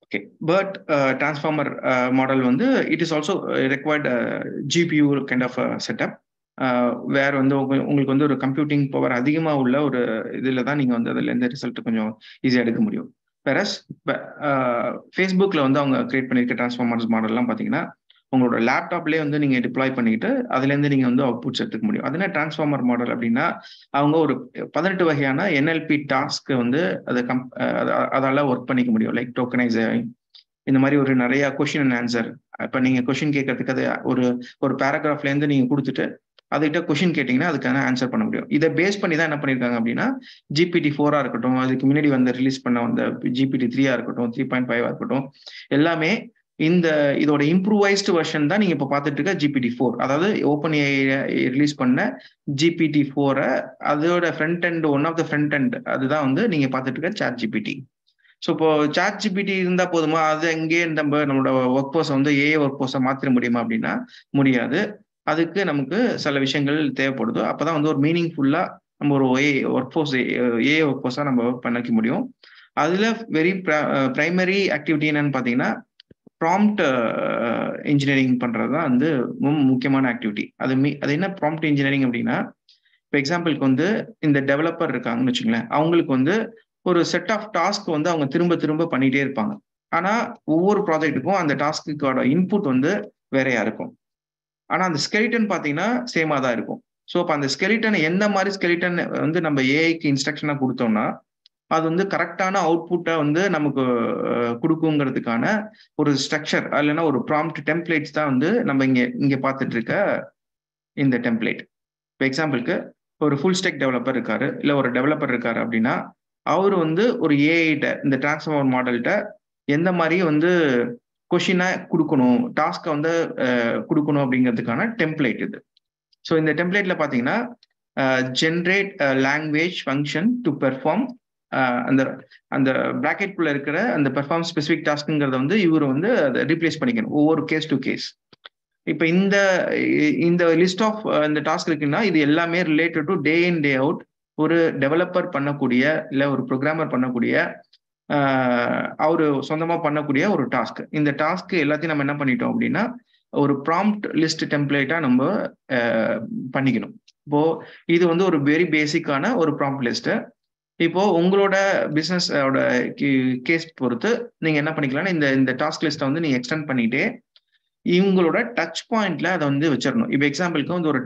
Okay. But transformer model வந்து it is also required GPU kind of setup. வேற வந்து உங்களுக்கு வந்து ஒரு கம்ப்யூட்டிங் பவர் அதிகமாக உள்ள ஒரு இதில் தான் நீங்கள் வந்து அதில் இருந்து ரிசல்ட் கொஞ்சம் ஈஸியாக எடுக்க முடியும். வேறஸ் ஃபேஸ்புக்கில் வந்து அவங்க கிரியேட் பண்ணியிருக்க டிரான்ஸ்ஃபார்மர்ஸ் மாடல்லாம் பார்த்தீங்கன்னா உங்களோட லேப்டாப்லேயே வந்து நீங்கள் டிப்ளாய் பண்ணிட்டு அதுலேருந்து நீங்கள் வந்து அவுட்புட்ஸ் எடுத்துக்க முடியும். அது என்ன டிரான்ஸ்ஃபார்மர் மாடல் அப்படின்னா, அவங்க ஒரு 18 வகையான NLP டாஸ்க்கு வந்து அதை அதால ஒர்க் பண்ணிக்க முடியும். லைக் டோக்கனைசிங், இந்த மாதிரி ஒரு நிறைய கொஷின் அண்ட் ஆன்சர். இப்போ நீங்கள் கொஷின் கேட்கறதுக்கு அது ஒரு பேராகிராஃப்லேருந்து நீங்கள் கொடுத்துட்டு அதுகிட்ட கொஷின் கேட்டிங்கன்னா அதுக்கான ஆன்சர் பண்ண முடியும். இதை பேஸ் பண்ணி தான் என்ன பண்ணியிருக்காங்க அப்படின்னா GPT-4 இருக்கட்டும், அதுக்கு முன்னாடி வந்து ரிலீஸ் பண்ண வந்த GPT-3 இருக்கட்டும், 3.5 இருக்கட்டும், எல்லாமே இதோட இம்ப்ரூவைஸ்டு வெர்ஷன் தான் நீங்க இப்ப பார்த்துட்டு இருக்க GPT-4. அதாவது OpenAI ரிலீஸ் பண்ண GPT-4 அதோட front end, one of the front end அதுதான் வந்து நீங்க பார்த்துட்டு இருக்க ChatGPT. ஸோ இப்போ ChatGPT இருந்தா போதுமா, அது எங்கேயே நம்மளோட ஒர்க் போர்ஸை வந்து ஏஐ ஒர்க் போர்ஸை மாத்திர முடியுமா அப்படின்னா முடியாது. அதுக்கு நமக்கு சில விஷயங்கள் தேவைப்படுது. அப்பதான் வந்து ஒரு மீனிங்ஃபுல்லா நம்ம ஒரு ஒர்க் ஃபோர்ஸ் ஏஐ ஒர்க் ஃபோர்ஸா நம்ம பண்ணிக்க முடியும். அதுல வெரி பிரைமரி ஆக்டிவிட்டி என்னன்னு பாத்தீங்கன்னா ப்ராம்ப்ட் இன்ஜினியரிங் பண்றது தான் வந்து முக்கியமான ஆக்டிவிட்டி. அது என்ன ப்ராம்ப்ட் இன்ஜினியரிங் அப்படின்னா, இப்போ எக்ஸாம்பிளுக்கு வந்து இந்த டெவலப்பர் இருக்காங்கன்னு வச்சுங்களேன், அவங்களுக்கு வந்து ஒரு செட் ஆஃப் டாஸ்க் வந்து அவங்க திரும்ப திரும்ப பண்ணிட்டே இருப்பாங்க. ஆனா ஒவ்வொரு ப்ராஜெக்ட்டுக்கும் அந்த டாஸ்க்குக்கான இன்புட் வந்து வேறையா இருக்கும். ஆனா அந்த ஸ்கெலிட்டன் பாத்தீங்கன்னா சேமா தான் இருக்கும். ஸோ அப்போ அந்த ஸ்கெலிட்டன் எந்த மாதிரி ஸ்கெலிட்டன் வந்து நம்ம ஏஐக்கு இன்ஸ்ட்ரக்ஷனா கொடுத்தோம்னா அது வந்து கரெக்டான அவுட்புட்டை வந்து நமக்கு கொடுக்குங்கிறதுக்கான ஒரு ஸ்ட்ரக்சர், இல்லைன்னா ஒரு ப்ராம்ப்ட் டெம்ப்ளேட்ஸ் தான் வந்து நம்ம இங்க பார்த்துட்டு இருக்க இந்த டெம்ப்ளேட். இப்போ எக்ஸாம்பிளுக்கு ஒரு ஃபுல் ஸ்டேக் டெவலப்பர் இருக்காரு, இல்லை ஒரு டெவலப்பர் இருக்காரு அப்படின்னா அவர் வந்து ஒரு ஏஐட்ட இந்த டிரான்ஸ்ஃபார்மர் மாடல்கிட்ட எந்த மாதிரி வந்து கொஷினை கொடுக்கணும், டாஸ்க்கை வந்து கொடுக்கணும் அப்படிங்கிறதுக்கான டெம்ப்ளேட் இது. ஸோ இந்த டெம்ப்ளேட்ல பார்த்தீங்கன்னா generate language function to perform அந்த அந்த பிராக்கெட்குள்ள இருக்கிற அந்த பெர்ஃபார்ம் ஸ்பெசிஃபிக் டாஸ்க்குங்கிறத வந்து இவர் வந்து அதை ரீப்ளேஸ் பண்ணிக்கணும் ஒவ்வொரு கேஸ் டு கேஸ். இப்போ இந்த லிஸ்ட் ஆஃப் இந்த டாஸ்க் இருக்குன்னா இது எல்லாமே related to day in day out ஒரு டெவலப்பர் பண்ணக்கூடிய இல்லை ஒரு ப்ரோக்ராமர் பண்ணக்கூடிய அவரு சொந்தமா பண்ணக்கூடிய ஒரு டாஸ்க். இந்த டாஸ்க் எல்லாத்தையும் நம்ம என்ன பண்ணிட்டோம் அப்படின்னா ஒரு ப்ராம்ப்ட் லிஸ்ட் டெம்ப்ளேட்டா நம்ம பண்ணிக்கணும். இப்போ இது வந்து ஒரு வெரி பேசிக்கான ஒரு ப்ராம்ப்ட் லிஸ்ட். இப்போ உங்களோட பிசினஸ் கேஸ் பொறுத்து நீங்க என்ன பண்ணிக்கலாம்னா இந்த டாஸ்க் லிஸ்ட்டை வந்து நீங்க எக்ஸ்டெண்ட் பண்ணிட்டே இவங்களோட டச் பாயிண்ட்ல அதை வந்து வச்சிடணும். இப்போ எக்ஸாம்பிளுக்கு வந்து ஒரு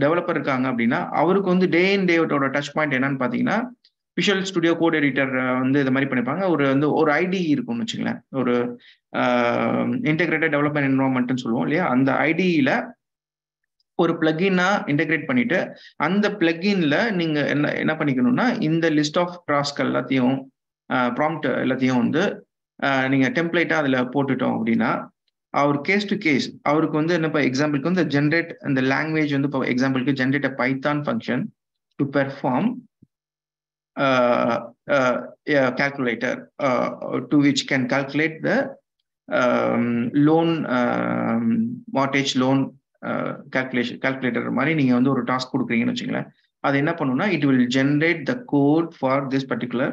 டெவலப்பர் இருக்காங்க அப்படின்னா அவருக்கு வந்து டே இன் டே அவுட்டோட டச் பாயிண்ட் என்னன்னு பாத்தீங்கன்னா விஷுவல் ஸ்டுடியோ கோட் எடிட்டர் வந்து இது மாதிரி பண்ணிப்பாங்க. ஒரு ஐடி இருக்கும்னு வச்சுங்களேன், ஒரு இன்டெகிரேட்டட் டெவலப்மெண்ட் என்வரான்மெண்ட்னு சொல்லுவோம் இல்லையா, அந்த ஐடியில ஒரு பிளகின்னா இன்டெகிரேட் பண்ணிட்டு அந்த பிளகின்ல நீங்க என்ன பண்ணிக்கணும்னா இந்த லிஸ்ட் ஆஃப் டாஸ்க் எல்லாத்தையும் ப்ராம்ப்ட் எல்லாத்தையும் வந்து நீங்க டெம்ப்ளேட்டா அதுல போட்டுட்டோம் அப்படின்னா அவர் கேஸ் டு கேஸ் அவருக்கு வந்து என்ன எக்ஸாம்பிளுக்கு வந்து ஜென்ரேட் அந்த லாங்குவேஜ் வந்து எக்ஸாம்பிளுக்கு generate a Python function to perform calculator to which can calculate the loan mortgage loan calculator மாதிரி நீங்க வந்து ஒரு டாஸ்க் கொடுக்குறீங்கன்னு வச்சுங்களேன், அது என்ன பண்ணுன்னா it will generate the code for this particular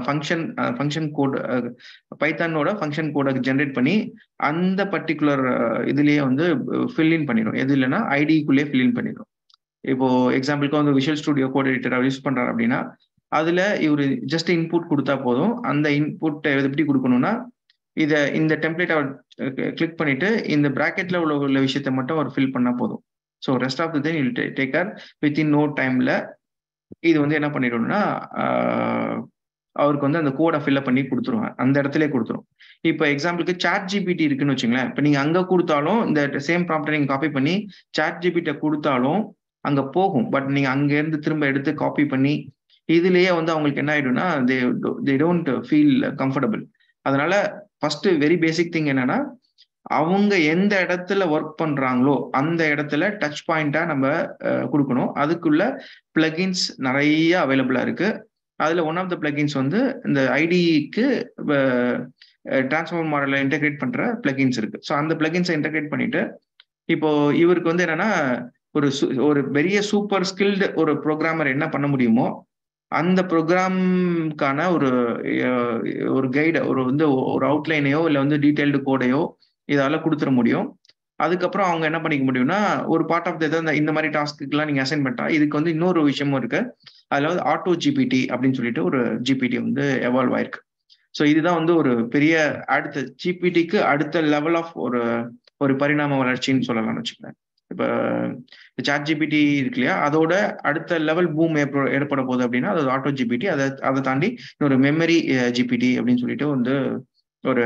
function code, பைத்தானோட ஃபங்க்ஷன் கோடை ஜென்ரேட் பண்ணி அந்த பர்டிகுலர் இதுலயே வந்து ஃபில்இன் பண்ணிடும். எது இல்லைன்னா ஐடிக்குள்ளேயே ஃபில்இன் பண்ணிடும். இப்போ எக்ஸாம்பிளுக்கு வந்து visual studio code editor use பண்றாரு அப்படின்னா அதுல இவரு ஜஸ்ட் இன்புட் கொடுத்தா போதும். அந்த இன்புட் எப்படி கொடுக்கணும்னா இந்த டெம்ப்ளேட் அவர் கிளிக் பண்ணிட்டு இந்த பிராக்கெட்ல உள்ள விஷயத்தை மட்டும் அவர் ஃபில் பண்ணா போதும். So rest of the thing will take care within no டைம்ல. இது வந்து என்ன பண்ணிடும்னா அவருக்கு வந்து அந்த கோடை ஃபில்அப் பண்ணி கொடுத்துருவாங்க, அந்த இடத்துல கொடுத்துரும். இப்போ எக்ஸாம்பிளுக்கு ChatGPT இருக்குன்னு வச்சுங்களேன், இப்போ நீங்க அங்க கொடுத்தாலும் இந்த சேம் ப்ராம்ப்டை நீங்க காப்பி பண்ணி ChatGPT கொடுத்தாலும் அங்க போகும். பட் நீங்க அங்க இருந்து திரும்ப எடுத்து காப்பி பண்ணி இதுலயே வந்து அவங்களுக்கு என்ன ஆயிடும்னா they don't feel comfortable. அதனால ஃபர்ஸ்ட் வெரி பேசிக் திங் என்னன்னா அவங்க எந்த இடத்துல ஒர்க் பண்றாங்களோ அந்த இடத்துல டச் பாயிண்டா நம்ம கொடுக்கணும். அதுக்குள்ள பிளகின்ஸ் நிறைய அவைலபிளா இருக்கு. அதுல ஒன் ஆஃப் த பிளகின்ஸ் வந்து இந்த ஐடிக்கு டிரான்ஸ்ஃபார்மர் மாடலை இன்டெகிரேட் பண்ற பிளகின்ஸ் இருக்கு. ஸோ அந்த பிளகின்ஸை இன்டெகிரேட் பண்ணிட்டு இப்போ இவருக்கு வந்து என்னன்னா ஒரு பெரிய சூப்பர் ஸ்கில்டு ஒரு ப்ரோக்ராமர் என்ன பண்ண முடியுமோ அந்த ப்ரோக்ராம்க்கான ஒரு கைடை ஒரு அவுட்லைனையோ இல்லை டீடைல்டு கோடையோ இதால கொடுத்துட முடியும். அதுக்கப்புறம் அவங்க என்ன பண்ணிக்க முடியும்னா, ஒரு பார்ட் ஆஃப் இந்த மாதிரி டாஸ்க்குலாம் நீங்க அசைன் பண்ணிட்டா, இதுக்கு இன்னொரு விஷயமும் இருக்கு. அதுல ஆட்டோ ஜிபிடி அப்படின்னு சொல்லிட்டு ஒரு ஜிபிடி எவால்வ் ஆயிருக்கு. ஸோ இதுதான் ஒரு பெரிய அடுத்த ஜிபிடிக்கு அடுத்த லெவல் ஆஃப் ஒரு பரிணாம வளர்ச்சின்னு சொல்லலாம்னு வச்சுக்கோங்க. இப்போ சாட் ஜிபிடி இருக்கு இல்லையா, அதோட அடுத்த லெவல் பூம் ஏற்பட போகுது அப்படின்னா அது ஆட்டோ ஜிபிடி. அதை தாண்டி ஒரு மெமரி ஜிபிடி அப்படின்னு சொல்லிட்டு ஒரு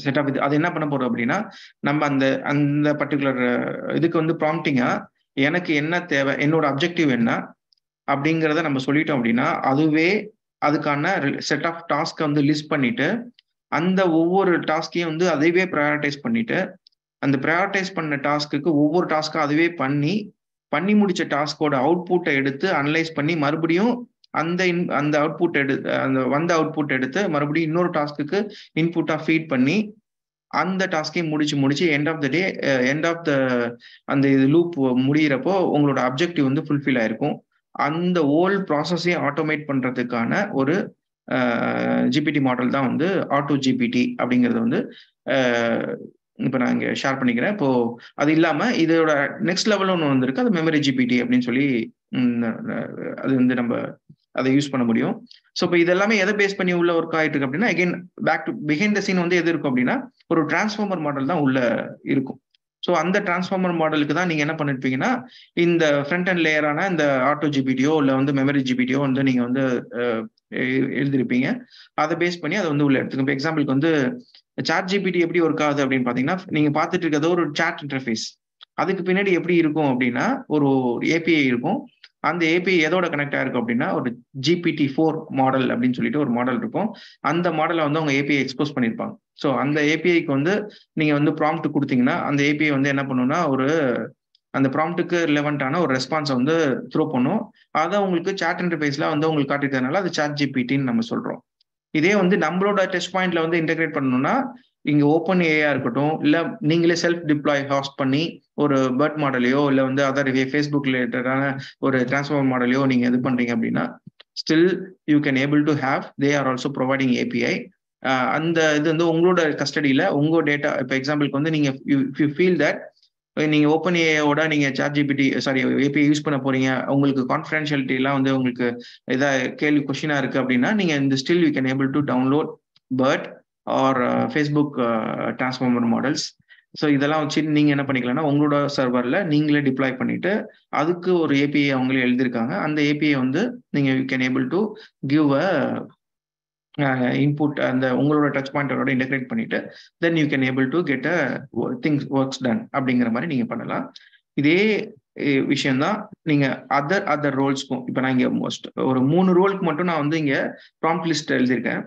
செட் ஆஃப் அது என்ன பண்ண போறோம் அப்படின்னா, நம்ம அந்த அந்த பர்டிகுலர் இதுக்கு ப்ராம்ப்டிங்கா எனக்கு என்ன தேவை, என்னோட அப்ஜெக்டிவ் என்ன அப்படிங்கிறத நம்ம சொல்லிட்டோம் அப்படின்னா, அதுவே அதுக்கான செட் ஆஃப் டாஸ்க் லிஸ்ட் பண்ணிட்டு, அந்த ஒவ்வொரு டாஸ்கையும் அதுவே ப்ரையாரிட்டைஸ் பண்ணிட்டு, அந்த ப்ரையாரிட்டைஸ் பண்ண டாஸ்க்கு ஒவ்வொரு டாஸ்க்கா அதுவே பண்ணி முடிச்ச டாஸ்கோட அவுட்புட்டை எடுத்து அனலைஸ் பண்ணி மறுபடியும் அந்த அவுட்புட் வந்த அவுட்புட் எடுத்து மறுபடியும் இன்னொரு டாஸ்க்கு இன்புட்டா ஃபீட் பண்ணி அந்த டாஸ்கையும் முடிச்சு எண்ட் ஆஃப் த டே அந்த இது லூப் முடியிறப்போ உங்களோட அப்ஜெக்டிவ் ஃபுல்ஃபில் ஆயிருக்கும். அந்த ஹோல் ப்ராசஸையும் ஆட்டோமேட் பண்றதுக்கான ஒரு ஜிபிடி மாடல் தான் ஆட்டோ ஜிபிடி அப்படிங்கிறது இப்போ நான் இங்கே ஷேர் பண்ணிக்கிறேன். இப்போ அது இல்லாம இதோட நெக்ஸ்ட் லெவல் ஒன்று வந்திருக்கு, அது மெமரி ஜிபிடி அப்படின்னு சொல்லி அது நம்ம அதை யூஸ் பண்ண முடியும். ஸோ இப்போ இதெல்லாமே எதை பேஸ் பண்ணி உள்ள ஒர்க் ஆகிட்டு இருக்கு அப்படின்னா, again back to behind the scene எது இருக்கும் அப்படின்னா, ஒரு டிரான்ஸ்ஃபார்மர் மாடல் தான் உள்ள இருக்கும். ஸோ அந்த டிரான்ஸ்ஃபார்மர் மாடலுக்கு தான் நீங்க என்ன பண்ணிருப்பீங்கன்னா, இந்த ஃப்ரண்ட் அண்ட் லேயரான இந்த ஆட்டோ ஜிபிடியோ இல்லை மெமரி ஜிபிடியோ நீங்க எழுதிருப்பீங்க. அதை பேஸ் பண்ணி அதை உள்ள எடுத்துக்கும். இப்போ எக்ஸாம்பிளுக்கு சாட் ஜிபிடி எப்படி ஒர்க் ஆகுது அப்படின்னு பாத்தீங்கன்னா, நீங்க பார்த்துட்டு இருக்கிறது ஒரு சாட் இன்டர்ஃபேஸ். அதுக்கு பின்னாடி எப்படி இருக்கும் அப்படின்னா, ஒரு ஏபிஐ இருக்கும். அந்த ஏபிஐ எதோட கனெக்ட் ஆயிருக்கும் அப்படின்னா, ஒரு GPT-4 மாடல் அப்படின்னு சொல்லிட்டு ஒரு மாடல் இருக்கும். அந்த மாடலை அவங்க ஏபிஐ எக்ஸ்போஸ் பண்ணியிருப்பாங்க. ஸோ அந்த ஏபிஐக்கு நீங்க ப்ராம்ப்ட் கொடுத்தீங்கன்னா, அந்த ஏபிஐ என்ன பண்ணும்னா, அந்த ப்ராம்ப்ட்டுக்கு ரிலவெண்டான ஒரு ரெஸ்பான்ஸை த்ரோ பண்ணும். அதை உங்களுக்கு சாட் இன்டர்ஃபேஸ்ல உங்களுக்கு காட்டிக்கிறதுனால அது சாட் ஜிபிடின்னு நம்ம சொல்றோம். இதே நம்மளோட டச் பாயிண்ட்ல இன்டெகிரேட் பண்ணணும்னா, இங்க ஓப்பன் ஏஐயா இருக்கட்டும், இல்ல நீங்களே செல்ஃப் டிப்ளாய் ஹாஸ்ட் பண்ணி ஒரு பர்ட் மாடலையோ இல்ல அதர் ஃபேஸ்புக் ரிலேட்டடான ஒரு டிரான்ஸ்ஃபார்மர் மாடலையோ நீங்க இது பண்றீங்க அப்படின்னா, still you can able to have, they are also providing API. அந்த இது உங்களோட கஸ்டடியில உங்க டேட்டா. இப்போ எக்ஸாம்பிளுக்கு நீங்க யூ ஃபீல் தட் நீங்க ஓப்பன் ஏஐயோட நீங்க சாட் ஜிபிடி ஏபிஐ யூஸ் பண்ண போறீங்க, உங்களுக்கு கான்ஃபிடென்ஷியாலிட்டி எல்லாம் உங்களுக்கு கேள்வி கொஸ்டினா இருக்கு அப்படின்னா, நீங்க இந்த still you can able to download BERT or Facebook transformer models. So இதெல்லாம் வச்சு நீங்க என்ன பண்ணிக்கலாம்னா, உங்களோட சர்வர்ல நீங்களே டிப்ளாய் பண்ணிட்டு அதுக்கு ஒரு ஏபிஐ அவங்களே எழுதியிருக்காங்க. அந்த ஏபிஐ நீங்க you can able to give a input அந்த உங்களோட டச் பாயிண்டோட இன்டெகிரேட் பண்ணிட்டு then you can able to get a things works done அப்படிங்கிற மாதிரி நீங்க பண்ணலாம். இதே விஷயம் தான் நீங்க அதர் ரோல்ஸ்க்கும். இப்போ நான் இங்க ஒரு 3 ரோலுக்கு மட்டும் நான் இங்க ப்ராம்ப்ட் லிஸ்ட் எழுதியிருக்கேன்.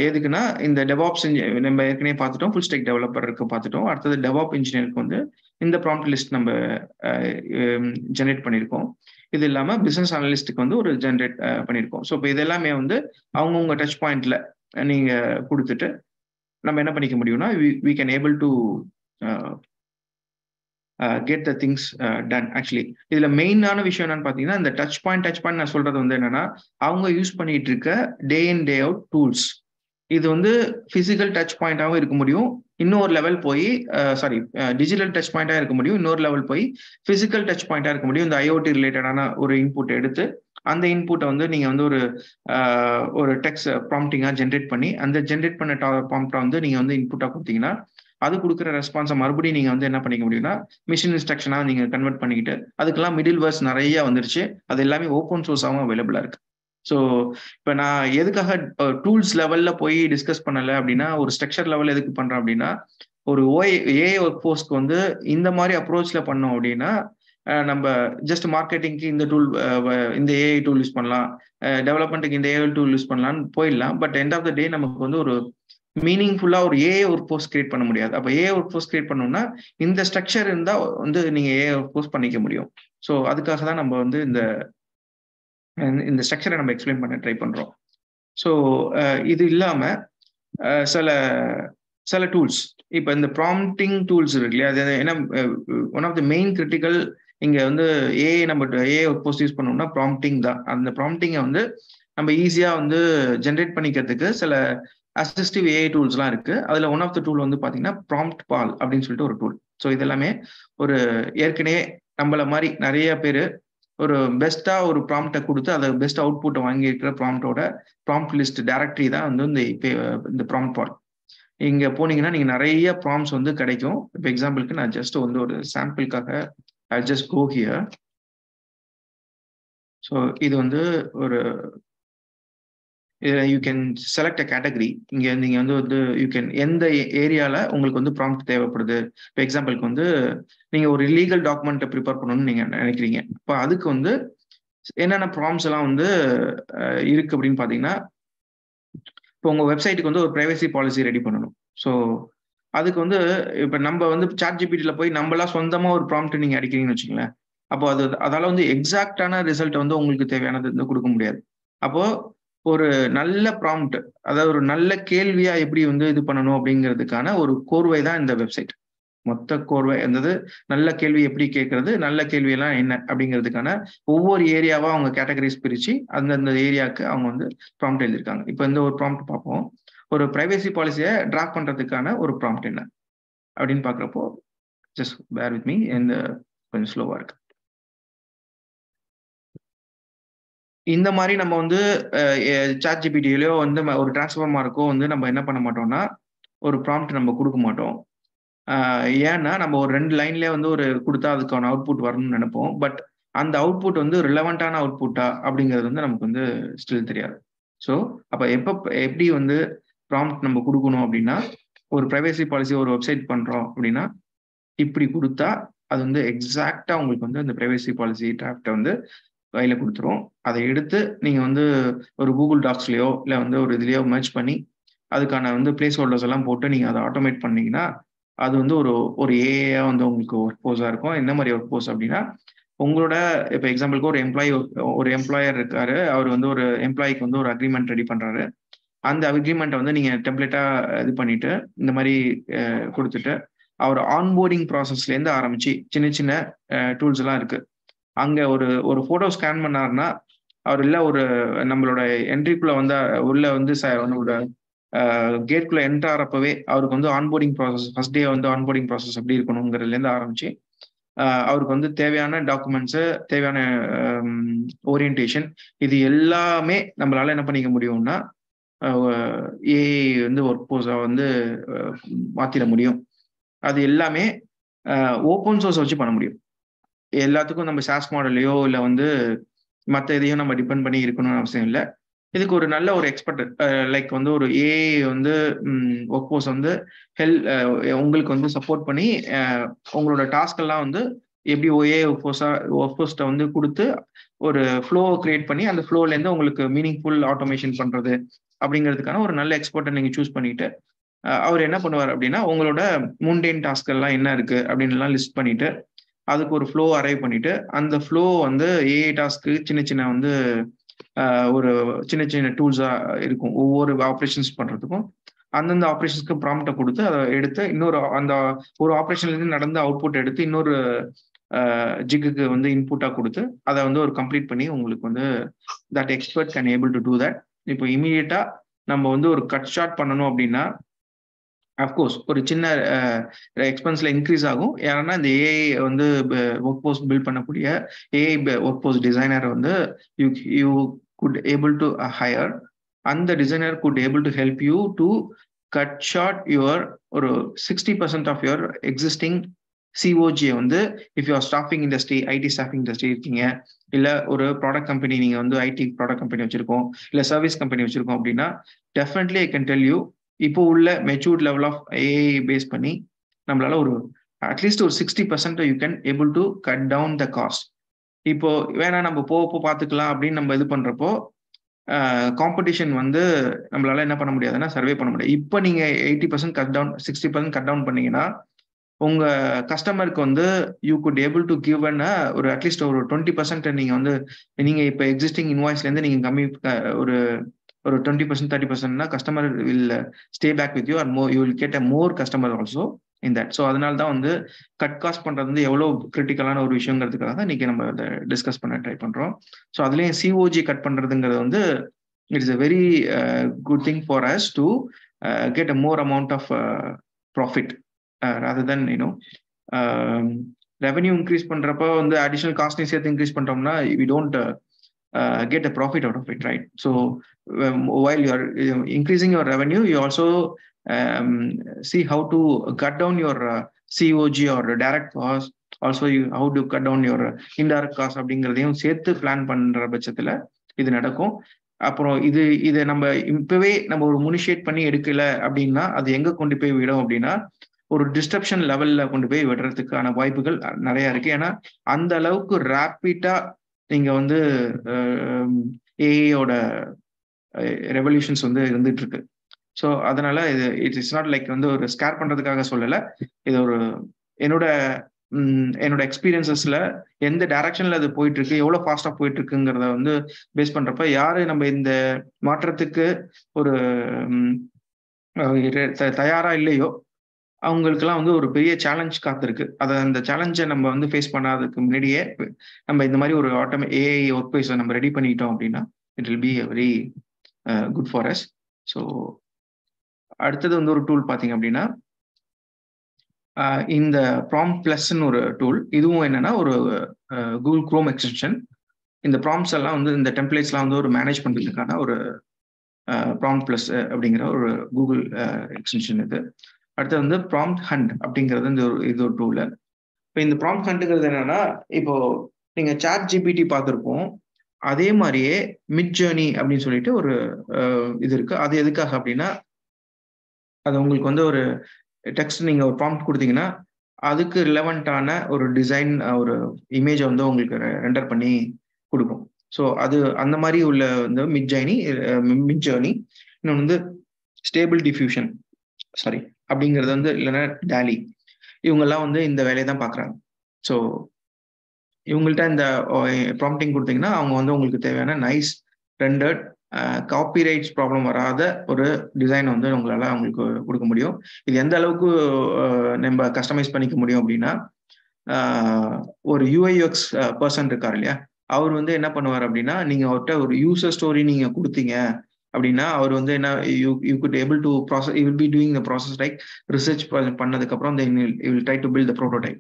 எதுக்குன்னா, இந்த டெவாப்ஸ் நம்ம ஏற்கனவே பார்த்துட்டோம், ஃபுல் ஸ்டாக் டெவலப்பருக்கு பார்த்துட்டோம். அடுத்தது டெவாப் இன்ஜினியருக்கு இந்த ப்ராம்ப்ட் லிஸ்ட் நம்ம ஜென்ரேட் பண்ணியிருக்கோம். இது இல்லாம பிசினஸ் அனலிஸ்டுக்கு ஒரு ஜென்ரேட் பண்ணியிருக்கோம். ஸோ இப்போ இது எல்லாமே அவங்கவுங்க டச் பாயிண்ட்ல நீங்க கொடுத்துட்டு நம்ம என்ன பண்ணிக்க முடியும்னா, we can able to get the things done. Actually இதுல மெயினான விஷயம் என்னன்னு பாத்தீங்கன்னா, இந்த டச் பாயிண்ட் நான் சொல்றது என்னன்னா, அவங்க யூஸ் பண்ணிட்டு இருக்க டே இன் டே அவுட் டூல்ஸ். இது பிசிக்கல் டச் பாயிண்டாவும் இருக்க முடியும், இன்னொரு லெவல் போய் டிஜிட்டல் டச் பாயிண்டா இருக்க முடியும், இன்னொரு லெவல் போய் பிசிக்கல் டச் பாயிண்டா இருக்க முடியும். இந்த ஐஓடி ரிலேட்டடான ஒரு இன்புட் எடுத்து அந்த இன்புட்டை நீங்க ஒரு டெக்ஸ்ட் ப்ராம்ப்டிங்கா ஜென்ரேட் பண்ணி அந்த ஜென்ரேட் பண்ண ப்ராம்ப்டை நீங்க இன்புட்டா கொடுத்தீங்கன்னா, அது கொடுக்குற ரெஸ்பான்ஸை மறுபடியும் நீங்க என்ன பண்ணிக்க முடியும்னா, மிஷின் இன்ஸ்ட்ரக்ஷனா நீங்க கன்வெர்ட் பண்ணிக்கிட்டு, அதுக்கெல்லாம் மிடில் வேர்ஸ் நிறைய வந்துருச்சு. அது எல்லாமே ஓப்பன் சோர்ஸாகவும் அவைலபிளா இருக்கு. ஸோ இப்போ நான் எதுக்காக டூல்ஸ் லெவல்ல போய் டிஸ்கஸ் பண்ணல அப்படின்னா, ஒரு ஸ்ட்ரக்சர் லெவல் எதுக்கு பண்றேன் அப்படின்னா, ஒரு ஏஐ ஒர்க் ஃபோர்ஸ்க்கு இந்த மாதிரி அப்ரோச்ல பண்ணோம் அப்படின்னா, நம்ம ஜஸ்ட் மார்க்கெட்டிங்க்கு இந்த டூல் இந்த ஏஐ டூல் யூஸ் பண்ணலாம், டெவலப்மெண்ட்டுக்கு இந்த ஏஐ டூல் யூஸ் பண்ணலாம்னு போயிடலாம். பட் எண்ட் ஆஃப் த டே நமக்கு ஒரு மீனிங்ஃபுல்லா ஒரு ஏஐ ஒர்க் ஃபோர்ஸ் கிரியேட் பண்ண முடியாது. அப்போ ஏஐ ஒர்க் ஃபோர்ஸ் கிரியேட் பண்ணணும்னா இந்த ஸ்ட்ரக்சர் இருந்தா நீங்க ஏஐ ஒர்க் ஃபோர்ஸ் பண்ணிக்க முடியும். ஸோ அதுக்காக தான் நம்ம இந்த ஸ்ட்ரக்சரை நம்ம எக்ஸ்பிளைன் பண்ண ட்ரை பண்றோம். ஸோ இது இல்லாம சில டூல்ஸ், இப்போ இந்த ப்ராம்ப்டிங் டூல்ஸ் இருக்கு இல்லையா, அது ஏன்னா one of the main critical இங்க வந்து ஏஐ நம்ம ஏஐ ஒர்க் போஸ்ட் யூஸ் பண்ணோம்னா ப்ராம்ப்டிங் தான். அந்த ப்ராம்ப்டிங்கை வந்து நம்ம ஈஸியா வந்து ஜென்ரேட் பண்ணிக்கிறதுக்கு சில அசிஸ்டிவ் ஏஐ டூல்ஸ்லாம் இருக்கு. அதுல ஒன் ஆஃப் த டூல் வந்து பாத்தீங்கன்னா ப்ராம்ப்ட் பால் அப்படின்னு சொல்லிட்டு ஒரு டூல். ஸோ இதெல்லாமே ஒரு ஏற்கனவே நம்மள மாதிரி நிறைய பேர் ஒரு பெஸ்டா ஒரு ப்ராம்ப்டை கொடுத்து அதை பெஸ்ட் அவுட்புட்டை வாங்கி இருக்கிற ப்ராம்ப்டோட ப்ராம்ப்ட் லிஸ்ட் டைரக்டரி தான் வந்து இந்த ப்ராம்ப்ட் பால். இங்க போனீங்கன்னா நீங்க நிறைய ப்ராம்ப்ட்ஸ் வந்து கிடைக்கும். இப்போ எக்ஸாம்பிளுக்கு நான் ஜஸ்ட் வந்து ஒரு சாம்பிளுக்காக I just go here. So இது வந்து ஒரு you can select a category. இங்க நீங்க வந்து யூ கேன் எந்த ஏரியால உங்களுக்கு வந்து ப்ராம்ப்ட் தேவைப்படுது. இப்போ எக்ஸாம்பிளுக்கு வந்து நீங்க ஒரு லீகல் டாக்குமெண்ட் ப்ரிப்பேர் பண்ணணும்னு நீங்க நினைக்கிறீங்க. இப்போ அதுக்கு வந்து என்னென்ன ப்ராம்ப்ட்ஸ் எல்லாம் வந்து இருக்கு அப்படின்னு பாத்தீங்கன்னா, இப்போ உங்க வெப்சைட்டுக்கு வந்து ஒரு பிரைவசி பாலிசி ரெடி பண்ணணும். ஸோ அதுக்கு வந்து இப்போ நம்ம வந்து ChatGPTல போய் நம்மளா சொந்தமா ஒரு ப்ராம்ப்ட் நீங்க அடிக்கிறீங்கன்னு வச்சுங்களேன். அப்போ அதால வந்து எக்ஸாக்டான ரிசல்ட் வந்து உங்களுக்கு தேவையானது வந்து கொடுக்க முடியாது. அப்போ ஒரு நல்ல ப்ராம்ப்ட், அதாவது ஒரு நல்ல கேள்வியா எப்படி வந்து இது பண்ணணும் அப்படிங்கிறதுக்கான ஒரு கோர்வை தான் இந்த வெப்சைட். மொத்த கோர்வை இருந்தது. நல்ல கேள்வி எப்படி கேட்கறது, நல்ல கேள்வி எல்லாம் என்ன அப்படிங்கிறதுக்கான ஒவ்வொரு ஏரியாவா அவங்க கேட்டகரிஸ் பிரிச்சு அந்தந்த ஏரியாவுக்கு அவங்க வந்து ப்ராம்ப்ட் எழுதியிருக்காங்க. இப்போ இந்த ஒரு ப்ராம்ப்ட் பார்ப்போம். ஒரு பிரைவசி பாலிசியை டிராஃப்ட் பண்றதுக்கான ஒரு ப்ராம்ப்ட் என்ன அப்படின்னு பாக்குறப்போ, ஜஸ்ட் பேர் வித் மீ, இந்த கொஞ்சம் ஸ்லோவா இருக்கு. இந்த மாதிரி நம்ம வந்து ChatGPTலயோ வந்து ஒரு டிரான்ஸ்ஃபார்மருக்கோ வந்து நம்ம என்ன பண்ண மாட்டோம்னா ஒரு ப்ராம்ப்ட் நம்ம கொடுக்க மாட்டோம். ஏன்னா நம்ம ஒரு 2 லைன்லயே வந்து ஒரு கொடுத்தா அதுக்கான அவுட்புட் வரணும்னு நினைப்போம். பட் அந்த அவுட்புட் வந்து ரிலவெண்டான அவுட்புட்டா அப்படிங்கிறது வந்து நமக்கு வந்து ஸ்டில் தெரியாது. ஸோ அப்ப எப்படி வந்து ப்ராம்ப்ட் நம்ம கொடுக்கணும் அப்படின்னா, ஒரு பிரைவசி பாலிசி ஒரு வெப்சைட் பண்றோம் அப்படின்னா இப்படி கொடுத்தா அது வந்து எக்ஸாக்டா உங்களுக்கு வந்து அந்த பிரைவசி பாலிசி டிராஃப்டை வந்து கையில கொடுத்துரும். அதை எடுத்து நீங்க வந்து ஒரு கூகுள் டாக்ஸ்லயோ இல்லை வந்து ஒரு இதுலயோ மெர்ஜ் பண்ணி அதுக்கான வந்து பிளேஸ் ஹோல்டர்ஸ் எல்லாம் போட்டு நீங்க அதை ஆட்டோமேட் பண்ணீங்கன்னா அது வந்து ஒரு ஏஐயா வந்து உங்களுக்கு ஒர்க் போஸா இருக்கும். என்ன மாதிரி ஒர்க் போஸ் அப்படின்னா, உங்களோட இப்போ எக்ஸாம்பிளுக்கு ஒரு எம்ப்ளாயர் இருக்காரு. அவர் வந்து ஒரு எம்ப்ளாய்க்கு வந்து ஒரு அக்ரிமெண்ட் ரெடி பண்றாரு. அந்த அக்ரிமெண்ட்டை வந்து நீங்க டெம்ப்ளேட்டா இது பண்ணிட்டு இந்த மாதிரி கொடுத்துட்டு அவர் ஆன்போர்டிங் ப்ராசஸ்லேருந்து ஆரம்பிச்சு சின்ன சின்ன டூல்ஸ் எல்லாம் இருக்கு. அங்க ஒரு போட்டோ ஸ்கேன் பண்ணாருன்னா அவர் இல்ல ஒரு நம்மளோட என்ட்ரிக்குள்ள வந்தா உள்ள வந்து நம்மளோட கேட்குள்ள என்டர் ஆகிறப்பவே அவருக்கு வந்து ஆன்போர்டிங் ப்ராசஸ் ஃபர்ஸ்ட் டே வந்து ஆன்போர்டிங் ப்ராசஸ் எப்படி இருக்கணுங்கிறதுலேருந்து ஆரம்பிச்சு அவருக்கு வந்து தேவையான டாக்குமெண்ட்ஸு, தேவையான ஓரியன்டேஷன், இது எல்லாமே நம்மளால என்ன பண்ணிக்க முடியும்னா ஏஐ வந்து ஒர்க் போஸா வந்து மாத்திட முடியும். அது எல்லாமே ஓப்பன் சோர்ஸ் வச்சு பண்ண முடியும். எல்லாத்துக்கும் நம்ம சாஸ் மாடலையோ இல்ல வந்து மத்த எதையும் நம்ம டிபெண்ட் பண்ணி இருக்கணும்னு அவசியம் இல்ல. இதுக்கு ஒரு நல்ல ஒரு எக்ஸ்பர்ட் லைக் வந்து ஒரு ஏஐ வந்து ஒர்க் போர்ஸ் வந்து உங்களுக்கு வந்து சப்போர்ட் பண்ணி உங்களோட டாஸ்க் எல்லாம் வந்து எப்படி ஏஐ ஒர்க் போர்ஸ்ட வந்து கொடுத்து ஒரு ஃப்ளோ கிரியேட் பண்ணி அந்த ஃப்ளோல இருந்து உங்களுக்கு மீனிங்ஃபுல் ஆட்டோமேஷன் பண்றது அப்படிங்கிறதுக்கான ஒரு நல்ல எக்ஸ்பர்ட்டை நீங்க சூஸ் பண்ணிட்டு அவர் என்ன பண்ணுவார் அப்படின்னா உங்களோட முண்டேன் டாஸ்க் எல்லாம் என்ன இருக்கு அப்படின்னு எல்லாம் லிஸ்ட் பண்ணிட்டு அதுக்கு ஒரு ஃப்ளோ அரைவ் பண்ணிட்டு அந்த ஃப்ளோ வந்து ஏஐ டாஸ்க்கு சின்ன சின்ன வந்து ஒரு சின்ன சின்ன டூல்ஸா இருக்கும். ஒவ்வொரு ஆப்ரேஷன்ஸ் பண்றதுக்கும் அந்தந்த ஆப்ரேஷன்ஸ்க்கு ப்ராம்ப்டை கொடுத்து அதை எடுத்து அந்த ஒரு ஆப்ரேஷன்ல இருந்து நடந்த அவுட்புட் எடுத்து இன்னொரு ஜிக்குக்கு வந்து இன்புட்டா கொடுத்து அதை வந்து ஒரு கம்ப்ளீட் பண்ணி உங்களுக்கு வந்து that expert can able to do that. இப்போ இமீடியட்டா நம்ம வந்து ஒரு கட் ஷார்ட் பண்ணணும் அப்படின்னா அஃப்கோர்ஸ் ஒரு சின்ன எக்ஸ்பென்ஸ்ல இன்க்ரீஸ் ஆகும். ஏன்னா இந்த ஏஐ வந்து ஒர்க் போர்ஸ் பில்ட் பண்ணக்கூடிய ஏஐ ஒர்க் போர்ஸ் டிசைனர் வந்து you could able to hire. அந்த designer could able to help you to cut short your ஒரு 60% ஆஃப் யுவர் எக்ஸிஸ்டிங் சிஓஜியை வந்து if you're staffing industry, IT staffing industry இருக்கீங்க, இல்லை ஒரு product company நீங்க வந்து ஐடி ப்ராடக்ட் கம்பெனி வச்சிருக்கோம், இல்லை சர்வீஸ் கம்பெனி வச்சிருக்கோம் அப்படின்னா definitely I can tell you இப்போ உள்ள matured level of AI base பண்ணி நம்மளால ஒரு அட்லீஸ்ட் ஒரு 60% you can able to cut down the cost. இப்போ வேணா நம்ம போக பார்த்துக்கலாம் அப்படின்னு நம்ம இது பண்றப்போ காம்படிஷன் வந்து நம்மளால என்ன பண்ண முடியாதுன்னா சர்வே பண்ண முடியாது. இப்போ நீங்க 80% கட் டவுன் 60% கட் டவுன் பண்ணீங்கன்னா உங்க கஸ்டமருக்கு வந்து you could able to give ஒரு அட்லீஸ்ட் ஒரு 20% நீங்க வந்து நீங்க இப்போ எக்ஸிஸ்டிங் இன்வாய்ஸ்ல இருந்து நீங்க கம்மி ஒரு 20% 30% customer will stay back with you and you will get a more customer also. In that. So அதனால தான் வந்து கட் காஸ்ட் பண்றது வந்து எவ்வளோ கிரிட்டிக்கலான ஒரு விஷயங்கிறதுக்காக தான் இன்னைக்கு நம்ம அதை டிஸ்கஸ் பண்ண ட்ரை பண்றோம். ஸோ அதுலேயும் சிஓஜி கட் பண்றதுங்கிறது வந்து it's a very good thing for us to get a more amount of profit rather than revenue increase பண்றப்ப வந்து additional cost சேர்த்து increase பண்றோம்னா we don't get a profit out of it, right? So while you are increasing your revenue, you also see how to cut down your COG or direct cost. Also how to cut down your indirect cost அப்படிங்கிறதையும் சேர்த்து plan பண்ற பட்சத்துல இது நடக்கும். அப்புறம் இதை நம்ம இப்பவே நம்ம ஒரு முனிஷியேட் பண்ணி எடுக்கல அப்படின்னா அது எங்க கொண்டு போய் விடும் அப்படின்னா ஒரு டிஸ்ட்ரப்ஷன் லெவல்ல கொண்டு போய் விடுறதுக்கான வாய்ப்புகள் நிறைய இருக்கு. ஏன்னா அந்த அளவுக்கு ரேப்பிடா நீங்க வந்து ஏஐயோட ரெவல்யூஷன்ஸ் வந்து இருந்துட்டு இருக்கு. ஸோ அதனால இது இட்ஸ் நாட் லைக் வந்து ஒரு ஸ்கேர் பண்றதுக்காக சொல்லலை. இது ஒரு என்னோட எக்ஸ்பீரியன்சஸ்ல எந்த டைரக்ஷன்ல அது போயிட்டு இருக்கு, எவ்வளவு ஃபாஸ்டா போயிட்டு இருக்குங்கிறத வந்து பேஸ் பண்றப்ப யாரு நம்ம இந்த மாற்றத்துக்கு ஒரு தயாரா இல்லையோ அவங்களுக்குலாம் வந்து ஒரு பெரிய சேலஞ்ச் காத்திருக்கு. அந்த சேலஞ்சை நம்ம வந்து ஃபேஸ் பண்ணாததுக்கு முன்னாடியே நம்ம இந்த மாதிரி ஒரு ஏஐ ஒர்க் பிளேஸை நம்ம ரெடி பண்ணிட்டோம் அப்படின்னா it will be very good for us. So அடுத்தது வந்து ஒரு டூல் பார்த்தீங்க அப்படின்னா இந்த ப்ராம்ப்ட் பிளஸ்ன்னு ஒரு டூல். இதுவும் என்னன்னா ஒரு கூகுள் குரோம் எக்ஸ்டென்ஷன். இந்த ப்ராம்ப்ட்ஸ் எல்லாம் வந்து இந்த டெம்ப்ளேட்ஸ்லாம் வந்து ஒரு மேனேஜ் பண்ணுறதுக்கான ஒரு ப்ராம்ப்ட் பிளஸ் அப்படிங்கிற ஒரு கூகுள் எக்ஸ்டென்ஷன் இது. அடுத்தது வந்து ப்ராம்ப்ட் ஹண்ட் அப்படிங்கிறது இது ஒரு டூல். இப்போ இந்த ப்ராம்ப்ட் ஹண்ட்ங்கிறது என்னன்னா, இப்போ நீங்க சாட் ஜிபிடி பார்த்துருப்போம், அதே மாதிரியே மிட் ஜேர்னி அப்படின்னு சொல்லிட்டு ஒரு இது இருக்கு. அது எதுக்காக அப்படின்னா அது உங்களுக்கு வந்து ஒரு டெக்ஸ்ட் நீங்க ஒரு ப்ராம்ப்ட் கொடுத்தீங்கன்னா அதுக்கு ரிலவெண்டான ஒரு டிசைன் ஒரு இமேஜை வந்து உங்களுக்கு ரெண்டர் பண்ணி கொடுக்கும். ஸோ அது அந்த மாதிரி உள்ள வந்து மிட் ஜேர்னி. இன்னொன்று வந்து ஸ்டேபிள் டிஃப்யூஷன் அப்படிங்கிறது வந்து இல்லைன்னா டாலி, இவங்கெல்லாம் வந்து இந்த வேலையை தான் பார்க்குறாங்க. ஸோ இவங்கள்ட்ட இந்த ப்ராம்ப்டிங் கொடுத்தீங்கன்னா அவங்க வந்து உங்களுக்கு தேவையான நைஸ் ரெண்டர்ட் காப்பிரைட்ஸ் ப்ராப்ளம் வராத ஒரு டிசைன் வந்து உங்களால் அவங்களுக்கு கொடுக்க முடியும். இது எந்த அளவுக்கு நம்ம கஸ்டமைஸ் பண்ணிக்க முடியும் அப்படின்னா ஒரு யூஐயூஎக்ஸ் பர்சன் இருக்கார் இல்லையா, அவர் வந்து என்ன பண்ணுவார் அப்படின்னா நீங்கள் அவர்கிட்ட ஒரு யூசர் ஸ்டோரி நீங்கள் கொடுத்தீங்க அப்படின்னா அவர் வந்து என்ன you could able to process, you will be doing the process like research பண்ணதுக்கப்புறம் you will try to build the prototype.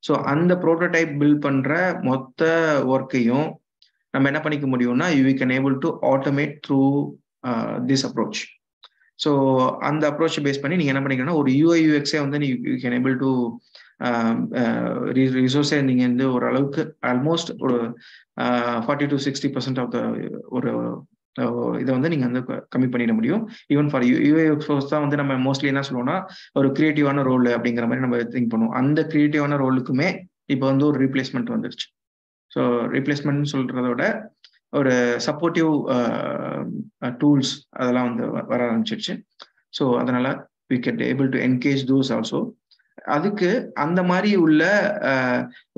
So அந்த ப்ரோட்டோடைப் பில்ட் பண்ணுற மொத்த ஒர்க்கையும் நம்ம என்ன பண்ணிக்க முடியும்னா you can able to automate through this approach. So அந்த அப்ரோச் பேஸ் பண்ணி நீங்கள் என்ன பண்ணிக்கணும்னா ஒரு யூஐயூஎக்ஸே வந்து யூ கேன் ஏபிள் டு ரிசோர்ஸே நீங்கள் வந்து ஓரளவுக்கு ஆல்மோஸ்ட் ஒரு 40 to 60% ஆஃப் த ஒரு இதை வந்து நீங்கள் வந்து கம்மி பண்ணிட முடியும். ஈவன் ஃபார் யூஐயூஎக்ஸ் தான் வந்து நம்ம மோஸ்ட்லி என்ன சொல்லுவோம்னா ஒரு கிரியேட்டிவான ரோல் அப்படிங்கிற மாதிரி நம்ம திங்க் பண்ணுவோம். அந்த கிரியேட்டிவான ரோலுக்குமே இப்போ வந்து ஒரு ரீப்ளேஸ்மெண்ட் வந்துருச்சு. ஸோ ரீப்ளேஸ்மெண்ட் சொல்றத விட ஒரு சப்போர்ட்டிவ் டூல்ஸ் அதெல்லாம் வந்து வர ஆரம்பிச்சிருச்சு. ஸோ அதனால we can able to engage those also. அதுக்கு அந்த மாதிரி உள்ள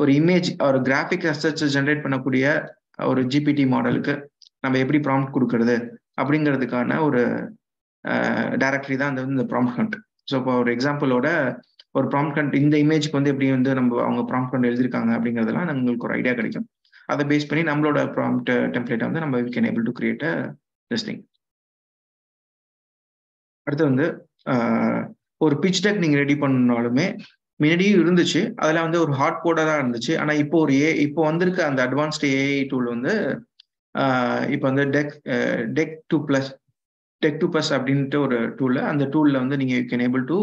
ஒரு இமேஜ் ஒரு கிராஃபிக் அசெட்ஸ் ஜென்ரேட் பண்ணக்கூடிய ஒரு ஜிபிடி மாடலுக்கு நம்ம எப்படி ப்ராம்ப்ட் கொடுக்கறது அப்படிங்கிறதுக்கான ஒரு டைரக்டரி தான் இந்த ப்ராம்ப்ட் ஹண்ட். ஸோ இப்போ ஒரு எக்ஸாம்பிளோட ஒரு ப்ராம்ப்ட் ஹண்ட் இந்த இமேஜ்க்கு வந்து எப்படி வந்து நம்ம அவங்க ப்ராம்ப்ட் ஹண்ட் எழுதிருக்காங்க அப்படிங்கிறதுலாம் உங்களுக்கு ஒரு ஐடியா கிடைக்கும். அதை பேஸ் பண்ணி நம்மளோட ப்ராம்ப்ட் டெம்ப்ளேட்டை வந்து நம்ம can able to create this thing. அடுத்து வந்து ஒரு பிச் டெக் நீங்கள் ரெடி பண்ணாலுமே முன்னாடியும் இருந்துச்சு, அதில் வந்து ஒரு ஹார்ட் கோடாக தான் இருந்துச்சு. ஆனால் இப்போ வந்திருக்க அந்த அட்வான்ஸ்டு ஏஐ டூல் வந்து இப்போ வந்து டெக் டூ ப்ளஸ் அப்படின்ட்டு ஒரு டூல். அந்த டூலில் வந்து நீங்கள் யூ கேன் ஏபிள் டு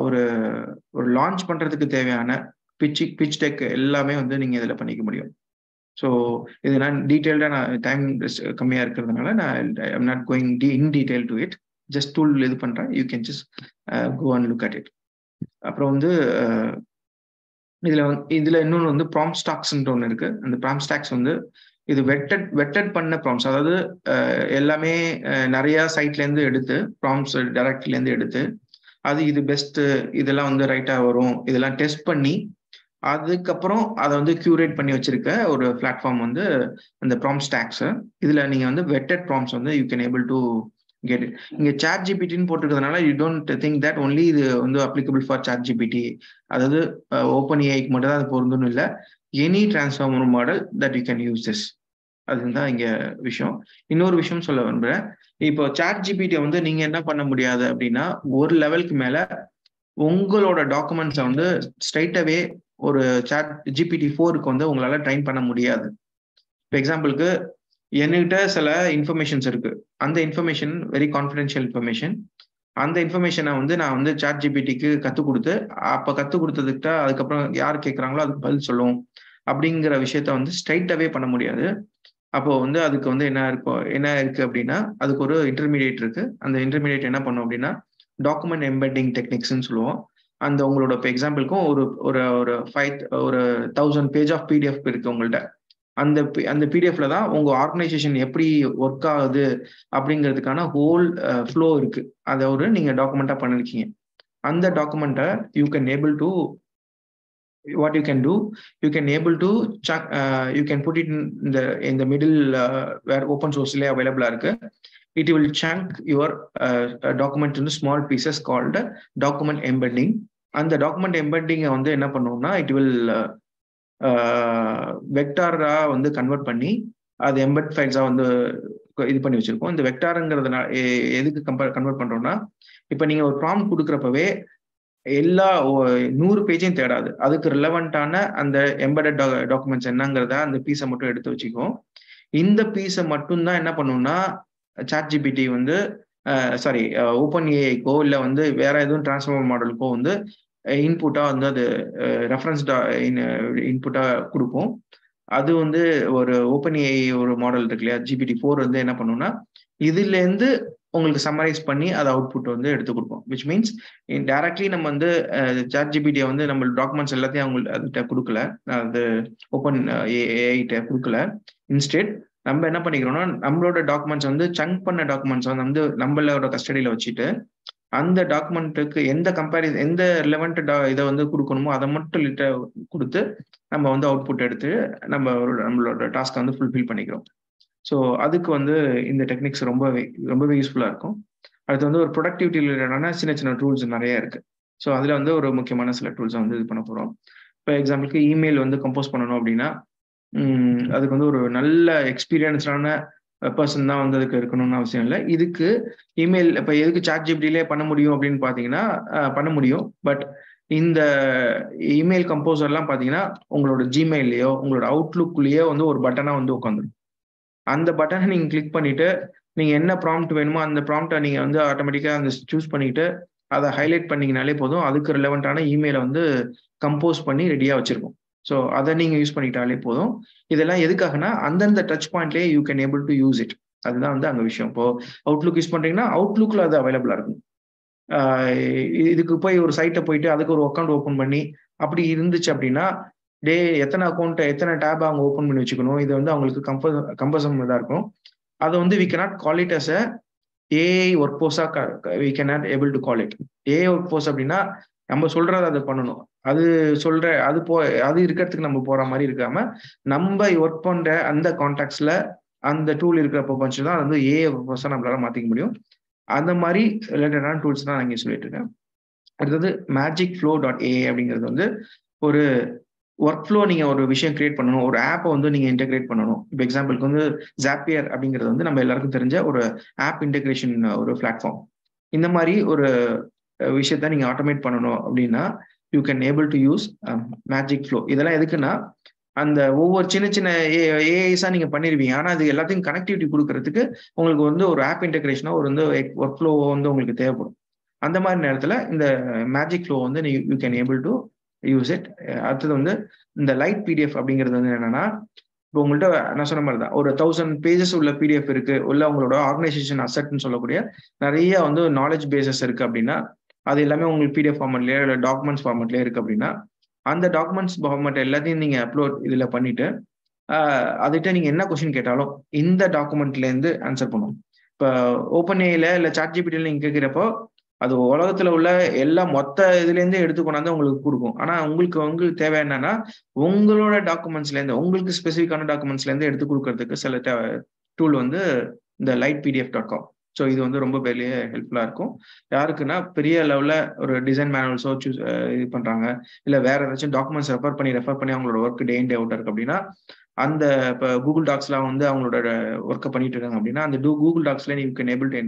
ஒரு லான்ச் பண்ணுறதுக்கு தேவையான பிச் டெக் எல்லாமே வந்து நீங்கள் இதில் பண்ணிக்க முடியும். ஸோ இது நான் டீட்டெயில்டாக நான் டைம் கம்மியாக இருக்கிறதுனால நான் I'm not going in detail to it. Just tool இது பண்ணுறேன், you can just go and look at it. அப்புறம் வந்து இதில் இன்னொன்று வந்து ப்ராம்ப்ட் ஸ்டாக்ஸ்ன்ற ஒன்று இருக்குது. அந்த ப்ராம்ப்ட் ஸ்டாக்ஸ் வந்து இது வெட்டட் பண்ண ப்ராம்ப்ட்ஸ், அதாவது எல்லாமே நிறையா சைட்லேருந்து எடுத்து ப்ராம்ப்ட்ஸ் டைரக்ட்லேருந்து எடுத்து இது பெஸ்ட்டு, இதெல்லாம் வந்து ரைட்டாக வரும், இதெல்லாம் டெஸ்ட் பண்ணி அதுக்கப்புறம் அதை வந்து கியூரேட் பண்ணி வச்சிருக்க ஒரு பிளாட்ஃபார்ம் வந்து அந்த ப்ராம்ப்ட் ஸ்டாக்ஸ். இதில் நீங்கள் வந்து வெட்டட் ப்ராம்ப்ட்ஸ் வந்து you can able to get it. இங்க சாட் ஜிபிடின்னு போட்டிருக்கிறதுனால you don't think that only இது வந்து அப்ளிகபிள் ஃபார் சாட் ஜிபிடி, அதாவது ஓப்பன் ஏஐக்கு மட்டும் தான் அது பொருந்துன்னு இல்லை. Any transformer model that you can use this. அதுதான் இங்க விஷயம். இன்னொரு விஷயம் சொல்ல விரும்புறேன். இப்போ சாட் ஜிபிடியை வந்து நீங்க என்ன பண்ண முடியாது அப்படின்னா, ஒரு லெவலுக்கு மேல உங்களோட டாக்குமெண்ட்ஸை வந்து ஸ்ட்ரைட்டாவே ஒரு சாட் ஜிபிடி 4க்கு வந்து உங்களால ட்ரைன் பண்ண முடியாது. இப்போ எக்ஸாம்பிளுக்கு என்கிட்ட சில இன்ஃபர்மேஷன்ஸ் இருக்கு. அந்த இன்ஃபர்மேஷன் வெரி கான்ஃபிடென்ஷியல் இன்ஃபர்மேஷன். அந்த இன்ஃபர்மேஷனை வந்து நான் வந்து சாட் ஜிபிடிக்கு கற்றுக் கொடுத்து, அப்போ கற்றுக் கொடுத்ததுக்கிட்ட அதுக்கப்புறம் யார் கேட்குறாங்களோ அதுக்கு பதில் சொல்லும் அப்படிங்கிற விஷயத்த வந்து ஸ்ட்ரைட்டாவே பண்ண முடியாது. அப்போ வந்து அதுக்கு வந்து என்ன இருக்கு அப்படின்னா, அதுக்கு ஒரு இன்டர்மீடியேட் இருக்கு. அந்த இன்டர்மீடியேட் என்ன பண்ணும் அப்படின்னா, டாக்குமெண்ட் எம்பெட்டிங் டெக்னிக்ஸ்ன்னு சொல்லுவோம். அந்த உங்களோட இப்போ எக்ஸாம்பிளுக்கும் ஒரு ஒரு ஒரு 1000 பேஜ் ஆஃப் பிடிஎஃப் இருக்கு உங்கள்ட்ட. அந்த பிடிஎஃப்ல தான் உங்க ஆர்கனைசேஷன் எப்படி ஒர்க் ஆகுது அப்படிங்கிறதுக்கான ஹோல் ஃப்ளோ இருக்கு. அதை ஒரு நீங்க டாக்குமெண்டா பண்ணிருக்கீங்க. அந்த டாக்குமெண்ட்டை you can able to what you can do, you can able to you can put it in the middle where open source la available இருக்கு. It will chunk your document into small pieces called document embedding. அந்த document embedding வந்து என்ன பண்ணுவோம்னா, it will வெக்டாரா வந்து convert பண்ணி அது embed ஃபைல்ஸா வந்து இது பண்ணி வச்சிருக்கோம். இந்த வெக்டாருங்கிறதுனால எதுக்கு கன்வெர்ட் பண்றோம்னா, இப்போ நீங்க ஒரு ப்ராம்ப்ட் கொடுக்குறப்பவே எல்லா 100 பேஜையும் தேடாது. அதுக்கு ரிலவெண்டான அந்த எம்பெடட் டாக்குமெண்ட்ஸ் என்னங்கிறத அந்த பீஸை மட்டும் எடுத்து வச்சுக்கும். இந்த பீஸை மட்டும்தான் என்ன பண்ணும்னா, சாட் ஜிபிடி வந்து சாரி ஓப்பன் ஏஐக்கோ இல்லை வந்து வேற எதுவும் டிரான்ஸ்ஃபார்மர் மாடலுக்கோ வந்து இன்புட்டா வந்து அது ரெஃபரன்ஸ் இன்புட்டா கொடுக்கும். அது வந்து ஒரு ஓப்பன் ஏஐ ஒரு மாடல் இருக்கு இல்லையா, ஜிபிடி 4 வந்து என்ன பண்ணும்னா, இதுல இருந்து உங்களுக்கு சம்மரைஸ் பண்ணி அதை அவுட்புட் வந்து எடுத்து கொடுப்போம். விச் மீன்ஸ் டைரக்ட்லி நம்ம வந்து சாட் ஜிபிடியை வந்து நம்ம டாக்குமெண்ட்ஸ் எல்லாத்தையும் அவங்கள்ட்ட கொடுக்கல, அது ஓப்பன் ஏஐட்ட கொடுக்கல. இன்ஸ்டெட் நம்ம என்ன பண்ணிக்கிறோம்னா, நம்மளோட டாக்குமெண்ட்ஸ் வந்து சங்க் பண்ண டாக்குமெண்ட்ஸ் வந்து நம்மளோட கஸ்டடியில வச்சுட்டு அந்த டாக்குமெண்ட்டுக்கு எந்த ரிலவெண்ட் இதை வந்து கொடுக்கணுமோ அதை மட்டும் கொடுத்து நம்ம வந்து அவுட்புட் எடுத்து நம்மளோட டாஸ்க்கை வந்து ஃபுல்ஃபில் பண்ணிக்கிறோம். ஸோ அதுக்கு வந்து இந்த டெக்னிக்ஸ் ரொம்பவே யூஸ்ஃபுல்லாக இருக்கும். அடுத்து வந்து ஒரு ப்ரொடக்டிவிட்டி ரிலேட்டடான சின்ன டூல்ஸ் நிறைய இருக்கு. ஸோ அதில் வந்து ஒரு முக்கியமான சில டூல்ஸை வந்து இது பண்ண போகிறோம். இப்போ எக்ஸாம்பிளுக்கு இமெயில் வந்து கம்போஸ் பண்ணணும் அப்படின்னா, அதுக்கு வந்து ஒரு நல்ல எக்ஸ்பீரியன்ஸ்டான பர்சன் தான் வந்து அதுக்கு இருக்கணும்னு அவசியம் இல்லை. இதுக்கு இமெயில் இப்போ எதுக்கு சாட் ஜிபிடிலே பண்ண முடியும் அப்படின்னு பார்த்தீங்கன்னா, பண்ண முடியும். பட் இந்த இமெயில் கம்போசர்லாம் பார்த்தீங்கன்னா உங்களோட ஜிமெயிலையோ உங்களோட அவுட்லுக்லேயோ வந்து ஒரு பட்டனாக வந்து உட்காந்துரும். அந்த பட்டனை நீங்கள் கிளிக் பண்ணிட்டு நீங்கள் என்ன ப்ராம்ப்ட் வேணுமோ அந்த ப்ராம்ப்டை நீங்கள் வந்து ஆட்டோமேட்டிக்காக அந்த சூஸ் பண்ணிட்டு அதை ஹைலைட் பண்ணிங்கனாலே போதும். அதுக்கு ரிலவெண்டான இமெயிலை வந்து கம்போஸ் பண்ணி ரெடியாக வச்சிருக்கோம். ஸோ அதை நீங்கள் யூஸ் பண்ணிக்கிட்டாலே போதும். இதெல்லாம் எதுக்காகனா, அந்தந்த டச் பாயிண்ட்லேயே you can able to use it. அதுதான் வந்து அங்கே விஷயம். இப்போ அவுட்லுக் யூஸ் பண்ணுறீங்கன்னா அவுட்லுக்கில் அது அவைலபிளாக இருக்கும். இதுக்கு போய் ஒரு சைட்டை போயிட்டு அதுக்கு ஒரு அக்கௌண்ட் ஓப்பன் பண்ணி அப்படி இருந்துச்சு அப்படின்னா, எத்தனை அக்கௌண்ட் எத்தனை டேப் அவங்க ஓப்பன் பண்ணி வச்சுக்கணும், இது வந்து அவங்களுக்கு கம்பல்சம் இதாக இருக்கும். அதை வந்து we cannot call it as AI work போர்ஸா we cannot able to call it AI workforce. அப்படின்னா நம்ம சொல்றதை அதை பண்ணணும். அது இருக்கிறதுக்கு நம்ம போற மாதிரி இருக்காம, நம்ம ஒர்க் பண்ற அந்த கான்டாக்ட்ஸ்ல அந்த டூல் இருக்கிறப்ப பட்சம் தான் அது வந்து ஏஐ ஒர்க் போர்ஸா நம்மளால மாத்திக்க முடியும். அந்த மாதிரி ரிலேட்டடான டூல்ஸ் தான் நான் இங்கே சொல்லிட்டு இருக்கேன். அடுத்தது magicflow.ai அப்படிங்கிறது வந்து ஒரு ஒர்க் ஃப்ளோ. நீங்க ஒரு விஷயம் கிரியேட் பண்ணணும், ஒரு ஆப்பை வந்து நீங்க இன்டெகிரேட் பண்ணணும். இப்போ எக்ஸாம்பிளுக்கு வந்து Zapier அப்படிங்கிறது வந்து நம்ம எல்லாருக்கும் தெரிஞ்ச ஒரு ஆப் இன்டெகிரேஷன் ஒரு பிளாட்ஃபார்ம். இந்த மாதிரி ஒரு விஷயத்த நீங்க ஆட்டோமேட் பண்ணணும் அப்படின்னா you can able to use magicflow. இதெல்லாம் எதுக்குன்னா, அந்த ஒவ்வொரு சின்ன ஏஐஸா நீங்க பண்ணிருவீங்க. ஆனா அது எல்லாத்தையும் கனெக்டிவிட்டி கொடுக்கறதுக்கு உங்களுக்கு வந்து ஒரு ஆப் இன்டெகிரேஷனோ ஒரு வந்து ஒர்க் ஃப்ளோ வந்து உங்களுக்கு தேவைப்படும். அந்த மாதிரி நேரத்துல இந்த magicflow வந்து you can able to use it. அடுத்தது வந்து இந்த லைட் பிடிஎஃப் அப்படிங்கிறது வந்து என்னன்னா, இப்போ உங்கள்கிட்ட நான் சொன்ன மாதிரி தான் ஒரு 1000 பேஜஸ் உள்ள பிடிஎஃப் இருக்கு, உள்ள உங்களோட ஆர்கனைசேஷன் அசெட்னு சொல்லக்கூடிய நிறைய வந்து நாலேஜ் பேசஸ் இருக்கு அப்படின்னா, அது எல்லாமே உங்களுக்கு பிடிஎஃப் ஃபார்மெட்லயோ இல்லை டாக்குமெண்ட்ஸ் ஃபார்மெட்லயோ இருக்கு அப்படின்னா, அந்த டாக்குமெண்ட்ஸ் ஃபார்மெட் எல்லாத்தையும் நீங்க அப்லோட் இதுல பண்ணிட்டு அதுகிட்ட நீங்க என்ன கொஸ்டின் கேட்டாலும் இந்த டாக்குமெண்ட்ல இருந்து ஆன்சர் பண்ணும். இப்போ ஓப்பன் ஏஐல இல்லை சாட் ஜிபிடில நீங்க கேட்கிறப்போ அது உலகத்துல உள்ள எல்லா மொத்த இதுல இருந்து எடுத்து கொண்டாந்து உங்களுக்கு கொடுக்கும். ஆனா உங்களுக்கு தேவை என்னன்னா, உங்களோட டாக்குமெண்ட்ஸ்ல இருந்து உங்களுக்கு ஸ்பெசிஃபிக்கான டாக்குமெண்ட்ஸ்ல இருந்து எடுத்து கொடுக்கறதுக்கு சில டூல் வந்து இந்த lightpdf.com. ஸோ இது வந்து ரொம்ப பெரிய ஹெல்ப்ஃபுல்லாக இருக்கும். யாருக்குன்னா பெரிய லெவலில் ஒரு டிசைன் மேனுவல்ஸோ இது பண்ணுறாங்க, இல்லை வேற ஏதாச்சும் டாக்குமெண்ட்ஸ் ரெஃபர் பண்ணி அவங்களோட ஒர்க் டே இன் டே அவுட் இருக்கு அப்படின்னா, அந்த இப்போ கூகுள் டாக்ஸ்லாம் வந்து அவங்களோட ஒர்க்கை பண்ணிட்டு இருக்காங்க அப்படின்னா, அந்த கூகுள் டாக்ஸ்ல you can able to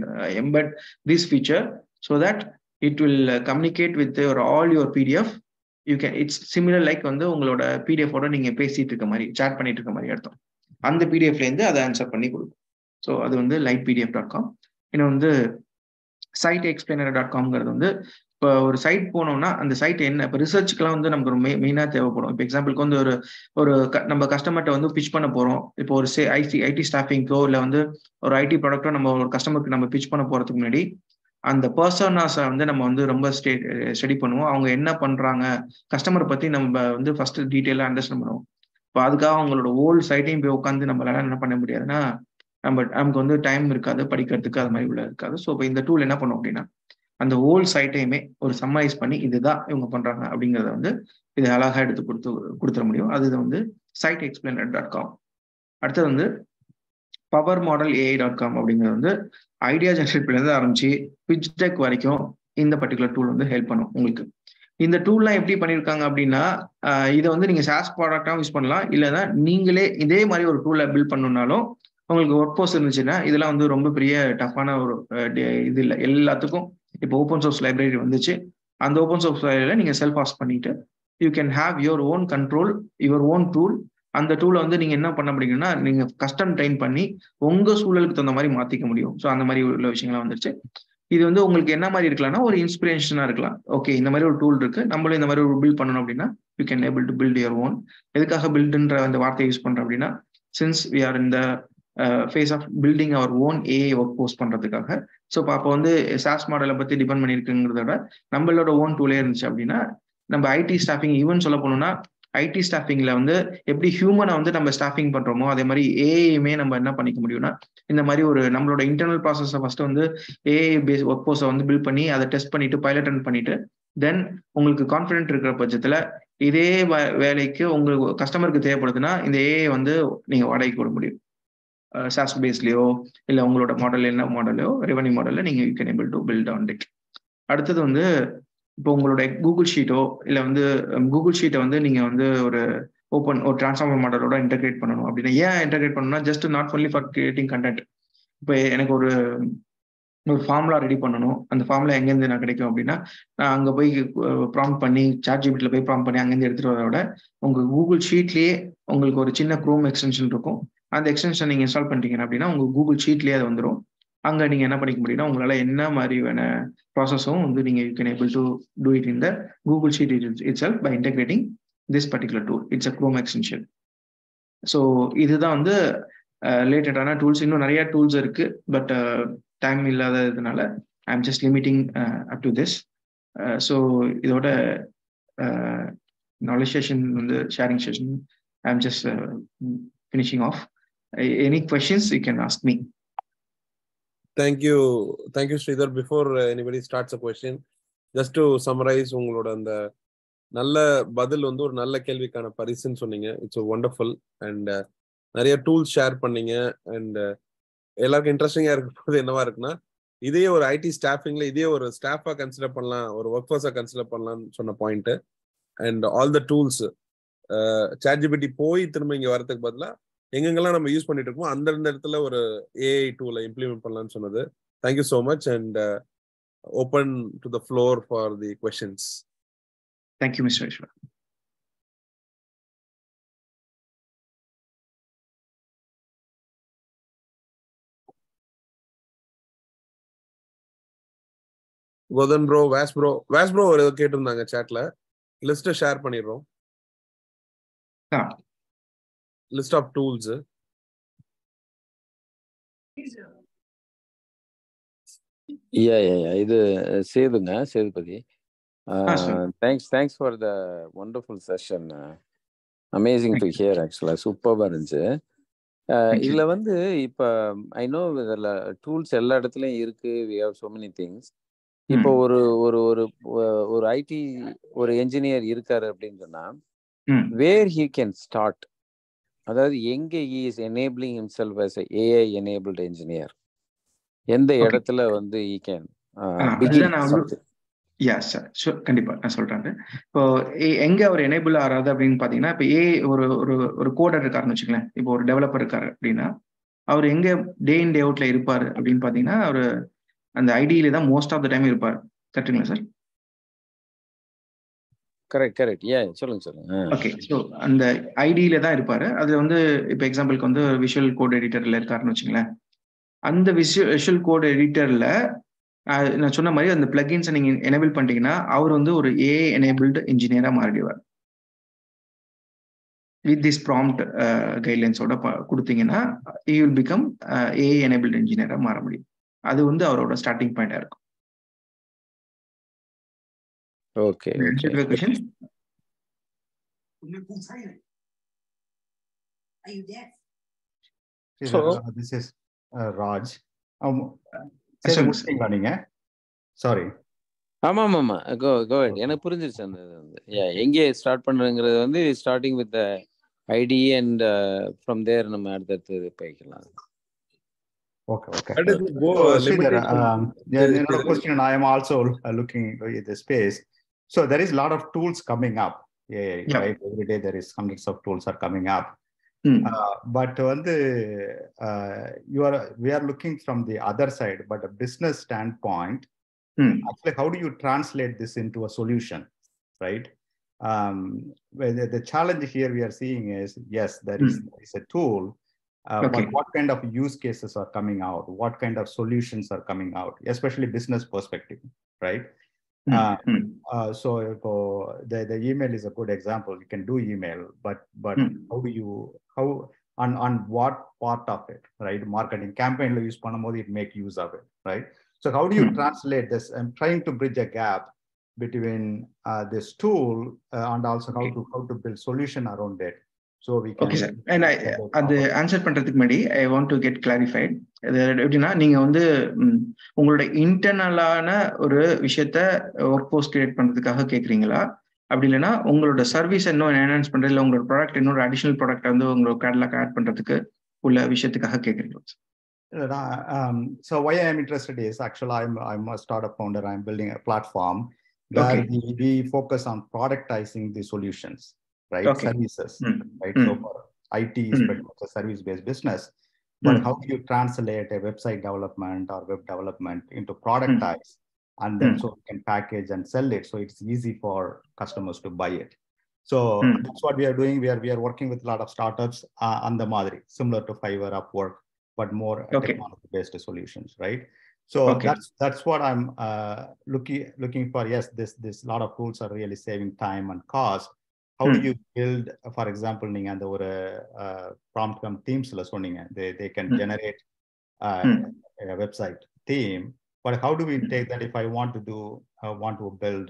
embed this feature so that it will communicate with all your PDF. You can it's similar like வந்து உங்களோட பிடிஎஃபோட நீங்கள் பேசிட்டு இருக்க மாதிரி, சேட் பண்ணிட்டு இருக்க மாதிரி அர்த்தம். அந்த பிடிஎஃப்லேருந்து அதை ஆன்சர் பண்ணி கொடுக்கும். ஸோ அது வந்து lightpdf.com. இன்னும் வந்து siteexplainer.comங்கிறது வந்து இப்போ ஒரு சைட் போனோம்னா அந்த சைட் என்ன இப்போ ரிசர்ச்சுக்கெல்லாம் வந்து நமக்கு ஒரு மெயினாக தேவைப்படும். இப்போ எக்ஸாம்பிளுக்கு வந்து ஒரு நம்ம கஸ்டமர்கிட்ட வந்து பிச் பண்ண போகிறோம். இப்போ ஒரு ஐடி ஸ்டாஃபிங்கோ இல்லை வந்து ஒரு ஐடி ப்ராடக்ட்டோ நம்ம ஒரு கஸ்டமருக்கு நம்ம பிச் பண்ண போகிறதுக்கு முன்னாடி அந்த பர்சனாஸை வந்து நம்ம வந்து ரொம்ப ஸ்டடி பண்ணுவோம். அவங்க என்ன பண்ணுறாங்க, கஸ்டமரை பற்றி நம்ம வந்து ஃபர்ஸ்ட் டீட்டெயிலாக அண்டர்ஸ்டாண்ட் பண்ணுவோம். இப்போ அதுக்காக அவங்களோட ஓல்டு சைட்டையும் போய் உட்காந்து நம்மளால என்ன பண்ண முடியாதுன்னா, நமக்கு வந்து டைம் இருக்காது படிக்கிறதுக்கு, அது மாதிரி உள்ள இருக்காது. ஸோ இப்போ இந்த டூல் என்ன பண்ணும் அப்படின்னா, அந்த ஹோல் சைட்டையுமே ஒரு சம்மரைஸ் பண்ணி இதுதான் இவங்க பண்றாங்க அப்படிங்கிறத வந்து இது அழகா எடுத்து கொடுத்துட முடியும். அது வந்து siteexplainer.com. அடுத்தது வந்து powermodelai.com அப்படிங்கிறது வந்து ஐடியா ஜெனரேட்லேருந்து ஆரம்பிச்சு பிச் டெக் வரைக்கும் இந்த பர்டிகுலர் டூல் வந்து ஹெல்ப் பண்ணும் உங்களுக்கு. இந்த டூல்லாம் எப்படி பண்ணியிருக்காங்க அப்படின்னா, இதை வந்து நீங்க சாஸ் ப்ராடக்டாகவும் யூஸ் பண்ணலாம், இல்லைன்னா நீங்களே இதே மாதிரி ஒரு டூலை பில்ட் பண்ணணும்னாலும் உங்களுக்கு ஒர்க் ஃபோர்ஸ் இருந்துச்சுன்னா இதெல்லாம் வந்து ரொம்ப பெரிய டஃப்பான ஒரு இது இல்லை. எல்லாத்துக்கும் இப்போ ஓப்பன் சோர்ஸ் லைப்ரரி வந்துச்சு. அந்த ஓப்பன் சோர்ஸ் லைப்ரரியில நீங்க செல்ஃப் ஹாஸ்ட் பண்ணிட்டு you can have your own control, your own tool. அந்த டூலை வந்து நீங்க என்ன பண்ண முடியும்னா நீங்க கஸ்டம் ட்ரைன் பண்ணி உங்க சூழலுக்கு தகுந்த மாதிரி மாத்திக்க முடியும். ஸோ அந்த மாதிரி உள்ள விஷயங்கள்லாம் வந்துருச்சு. இது வந்து உங்களுக்கு என்ன மாதிரி இருக்கலாம்னா ஒரு இன்ஸ்பிரேஷனா இருக்கலாம். ஓகே, இந்த மாதிரி ஒரு டூல் இருக்கு, நம்மளும் இந்த மாதிரி ஒரு பில்ட் பண்ணணும் அப்படின்னா you can able to build your own. எதுக்காக பில்டுன்ற அந்த வார்த்தையை யூஸ் பண்றோம் அப்படின்னா, சின்ஸ் வி ஆர் இந்த phase of building our own AI work post பண்றதுக்காக. ஸோ அப்போ வந்து சாஸ் மாடலை பத்தி டிபெண்ட் பண்ணியிருக்குங்கிறத விட நம்மளோட ஓன் டூலே இருந்துச்சு அப்படின்னா, நம்ம ஐடி ஸ்டாஃபிங் ஈவன் சொல்ல போனோம்னா ஐடி ஸ்டாஃபிங்ல வந்து எப்படி ஹியூமனை வந்து நம்ம ஸ்டாஃபிங் பண்றோமோ அதே மாதிரி ஏஐயுமே நம்ம என்ன பண்ணிக்க முடியும்னா, இந்த மாதிரி ஒரு நம்மளோட இன்டர்னல் ப்ராசஸை ஃபர்ஸ்ட் வந்து ஏஐ பேஸ் ஒர்க் போர்ஸை வந்து பில்ட் பண்ணி அதை டெஸ்ட் பண்ணிட்டு பைலட் ரன் பண்ணிட்டு தென் உங்களுக்கு கான்ஃபிடென்ட் இருக்கிற பட்சத்துல இதே வேலைக்கு உங்களுக்கு கஸ்டமருக்கு தேவைப்படுதுன்னா இந்த ஏஐ வந்து நீங்க வாடகைக்கு கொடுக்க முடியும். சாஸ் பேஸ்லயோ இல்லை உங்களோட மாடல் என்ன மாடலோ ரெவன்யூ மாடலில் நீங்கள் you can able to build on it. அடுத்தது வந்து இப்போ உங்களோட கூகுள் ஷீட்டோ இல்லை வந்து கூகுள் ஷீட்டை வந்து நீங்கள் வந்து ஒரு டிரான்ஸ்ஃபார்மர் மாடலோட இன்டெகிரேட் பண்ணணும் அப்படின்னா, ஏன் இன்டெகிரேட் பண்ணணும்னா just not only for creating content. இப்போ எனக்கு ஒரு ஃபார்முலா ரெடி பண்ணணும், அந்த ஃபார்முலா எங்கேருந்து நான் கிடைக்கும் அப்படின்னா, நான் அங்கே போய் ப்ராம்ப்ட் பண்ணி சாட்ஜிபிட்டியில் போய் ப்ராம்ப்ட் பண்ணி அங்கேருந்து எடுத்துகிட்டு வரத விட உங்கள் கூகுள் ஷீட்லேயே உங்களுக்கு ஒரு சின்ன க்ரோம் எக்ஸ்டென்ஷன் இருக்கும். அந்த எக்ஸ்டென்ஷன் நீங்கள் இன்ஸ்டால் பண்ணிட்டீங்க அப்படின்னா உங்கள் கூகுள் ஷீட்லேயே அது வந்துடும். அங்கே நீங்கள் என்ன பண்ணிக்க முடியும்னா உங்களால் என்ன மாதிரியான ப்ராசஸும் வந்து நீங்கள் you can able to do it in the Google sheet itself by integrating this particular tool. It's a Chrome extension. So இதுதான் வந்து ரிலேட்டடான டூல்ஸ். இன்னும் நிறைய டூல்ஸ் இருக்கு, பட் டைம் இல்லாததுனால I am just limiting up to this. So இதோட knowledge session வந்து sharing session I am just finishing off. Any questions you can ask me. Thank you Sridhar. Before anybody starts a question, just to summarize, உங்களோட அந்த நல்ல பதில் வந்து ஒரு நல்ல கேள்விக்கான பரிசுன்னு சொன்னீங்க. It's wonderful. அண்ட் நிறைய டூல்ஸ் ஷேர் பண்ணீங்க. அண்ட் எல்லாருக்கும் இன்ட்ரெஸ்டிங்கா இருக்கிறது என்னவா இருக்குன்னா, இதே ஒரு ஐடி ஸ்டாஃபிங்ல இதே ஒரு ஸ்டாஃபா கன்சிடர் பண்ணலாம், ஒரு ஒர்க் ஃபோர்ஸா கன்சிடர் பண்ணலாம்னு சொன்ன point. And all the tools ChatGPT போய் திரும்ப இங்க வரதுக்கு பதிலாக எங்கெங்கெல்லாம் நம்ம யூஸ் பண்ணிட்டு இருக்கோம் அந்த இடத்துல ஒரு ஏஐ டூலை இம்ப்ளிமெண்ட் பண்ணலாம்னு சொன்னது. Thank you so much. And open to the floor for the questions. Thank you mister Eswar. கோதன் ப்ரோ, வாஸ் ப்ரோ ஒரு கேட்டிருந்தாங்க சாட்ல. லிஸ்ட்டை ஷேர் பண்ணிடுறோம். List of tools. இது Sethupathi. Thanks for the wonderful session. Amazing to hear. ஆக்சுவலா சூப்பர்பா இருந்துச்சு. இதுல வந்து இப்ப ஐ நோ இதுல டூல்ஸ் எல்லா இடத்துலயும் இருக்கு. we have so many things. இப்போ ஒரு ஒரு ஒரு ஒரு ஐடி ஒரு என்ஜினியர் இருக்காரு அப்படின்னு சொன்னா where he can start, அதாவது எங்க he is enabling himself as a AI enabled engineer. எந்த ஓகே. இடத்துல வந்து ஈ கேன் அதுதான் பிகின் நான் வந்து சம்திங். சார் கண்டிப்பா நான் சொல்றேன். இப்போ எங்க அவர் எனேபிள் ஆறாது அப்படின்னு பாத்தீங்கன்னா, இப்போ ஒரு ஒரு ஒரு கோடர் இருக்காருன்னு வச்சுக்கலேன், இப்போ ஒரு டெவலப்பர் இருக்காரு அப்படின்னா, அவர் எங்க டே இன் டே அவுட்ல இருப்பாரு அப்படின்னு பாத்தீங்கன்னா, அவர் அந்த ஐடியில தான் மோஸ்ட் ஆஃப் த டைம் இருப்பார். கரெக்ட்டுங்களா சார்? கரெக்ட். சொல்லுங்க. ஓகே. ஸோ அந்த ஐடியில தான் இருப்பாரு. அதுல வந்து இப்போ எக்ஸாம்பிளுக்கு வந்து விஷுவல் கோட் எடிட்டர்ல இருக்காருன்னு வச்சுங்களேன். அந்த விஷுவல் கோட் எடிட்டர்ல நான் சொன்ன மாதிரி அந்த பிளகின்ஸை நீங்க எனேபிள் பண்ணிட்டீங்கன்னா, அவர் வந்து ஒரு ஏஐ எனேபிள்டு இன்ஜினியரா மாறிடுவார். வித் திஸ் ப்ராம்ப்ட் கைட்லைன்ஸோட கொடுத்தீங்கன்னா, he will become AI enabled இன்ஜினியரா மாற முடியும். அது வந்து அவரோட ஸ்டார்டிங் பாயிண்டா இருக்கும். Okay. Question. So this is Raj. சரி முடிச்சீங்களா நீங்க? சாரி. ஆமா. Go ahead. எனக்கு புரிஞ்சிருச்சு. அந்த எங்கே ஸ்டார்ட் பண்றதுங்கிறது வந்து starting with IT and from there நம்ம அடுத்தது போய்க்கலாம். Okay. Another question, I am also looking at the space. So there is a lot of tools coming up. Right? Every day there is hundreds of tools are coming up. But we are looking from the other side, but a business standpoint, actually, how do you translate this into a solution, right? The challenge here we are seeing is, yes, there is a tool, but what kind of use cases are coming out? What kind of solutions are coming out, especially business perspective, right? So the email is a good example. You can do email, but how on what part of it, right? Marketing campaign use panamodi, it make use of it, right? So how do you translate this? I'm trying to bridge a gap between this tool and also how to build solution around it. So we can. Okay, sir. And அது answer பண்றதுக்கு முன்னாடி I want to get clarified. எப்படின்னா நீங்க வந்து உங்களோட இன்டர்னலான ஒரு விஷயத்த work force create பண்றதுக்காக கேக்குறீங்களா? அப்படி இல்லைன்னா உங்களோட சர்வீஸ் இன்னும் என்ஹான்ஸ் பண்றது, இல்லை உங்களோட ப்ராடக்ட் இன்னொரு அடிஷனல் ப்ராடக்ட் வந்து உங்களோட கேட்லாக் ஆட் பண்றதுக்கு உள்ள விஷயத்துக்காக கேக்குறீங்களா? So why I am interested is actually I'm a startup founder. I'm building a platform where we focus on productizing the solutions, right? Services, right? So for IT is pretty much a service-based business, but how do you translate a website development or web development into productize, and then so we can package and sell it so it's easy for customers to buy it. So that's what we are doing. We are working with a lot of startups on the Madri, similar to Fiverr, Upwork, but more technology-based solutions, right? So that's what I'm looking for. Yes, this lot of tools are really saving time and cost. How do you build, for example, நீங்க அந்த ஒரு prompt themes-ல சொன்னீங்க, they can generate a website theme, but how do we take that if I want to build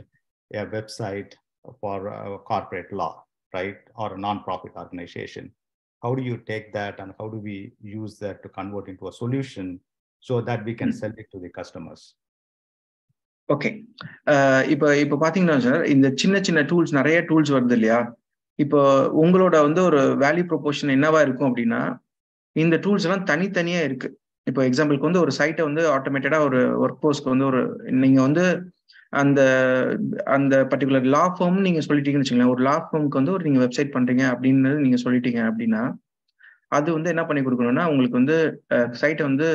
a website for corporate law, right, or a non-profit organization? How do you take that and how do we use that to convert into a solution so that we can sell it to the customers? Okay. இப்போ பாத்தீங்கன்னா sir, இந்த சின்ன tools, நிறைய tools வருது இல்லையா? இப்போ உங்களோட வந்து ஒரு வேல்யூ ப்ரொபோஷன் என்னவா இருக்கும் அப்படின்னா, இந்த டூல்ஸ் எல்லாம் தனித்தனியா இருக்கு. இப்போ எக்ஸாம்பிளுக்கு வந்து ஒரு சைட்டை வந்து ஆட்டோமேட்டடா ஒரு ஒர்க் போர்ஸ்க்கு வந்து நீங்க வந்து அந்த பர்டிகுலர் லா ஃபார்ம் நீங்க சொல்லிட்டீங்கன்னு வச்சுக்கோங்களேன். ஒரு லா ஃபார்முக்கு வந்து நீங்க வெப்சைட் பண்றீங்க அப்படின்னு நீங்க சொல்லிட்டீங்க அப்படின்னா, அது வந்து என்ன பண்ணி கொடுக்கணும்னா, உங்களுக்கு வந்து சைட்டை வந்து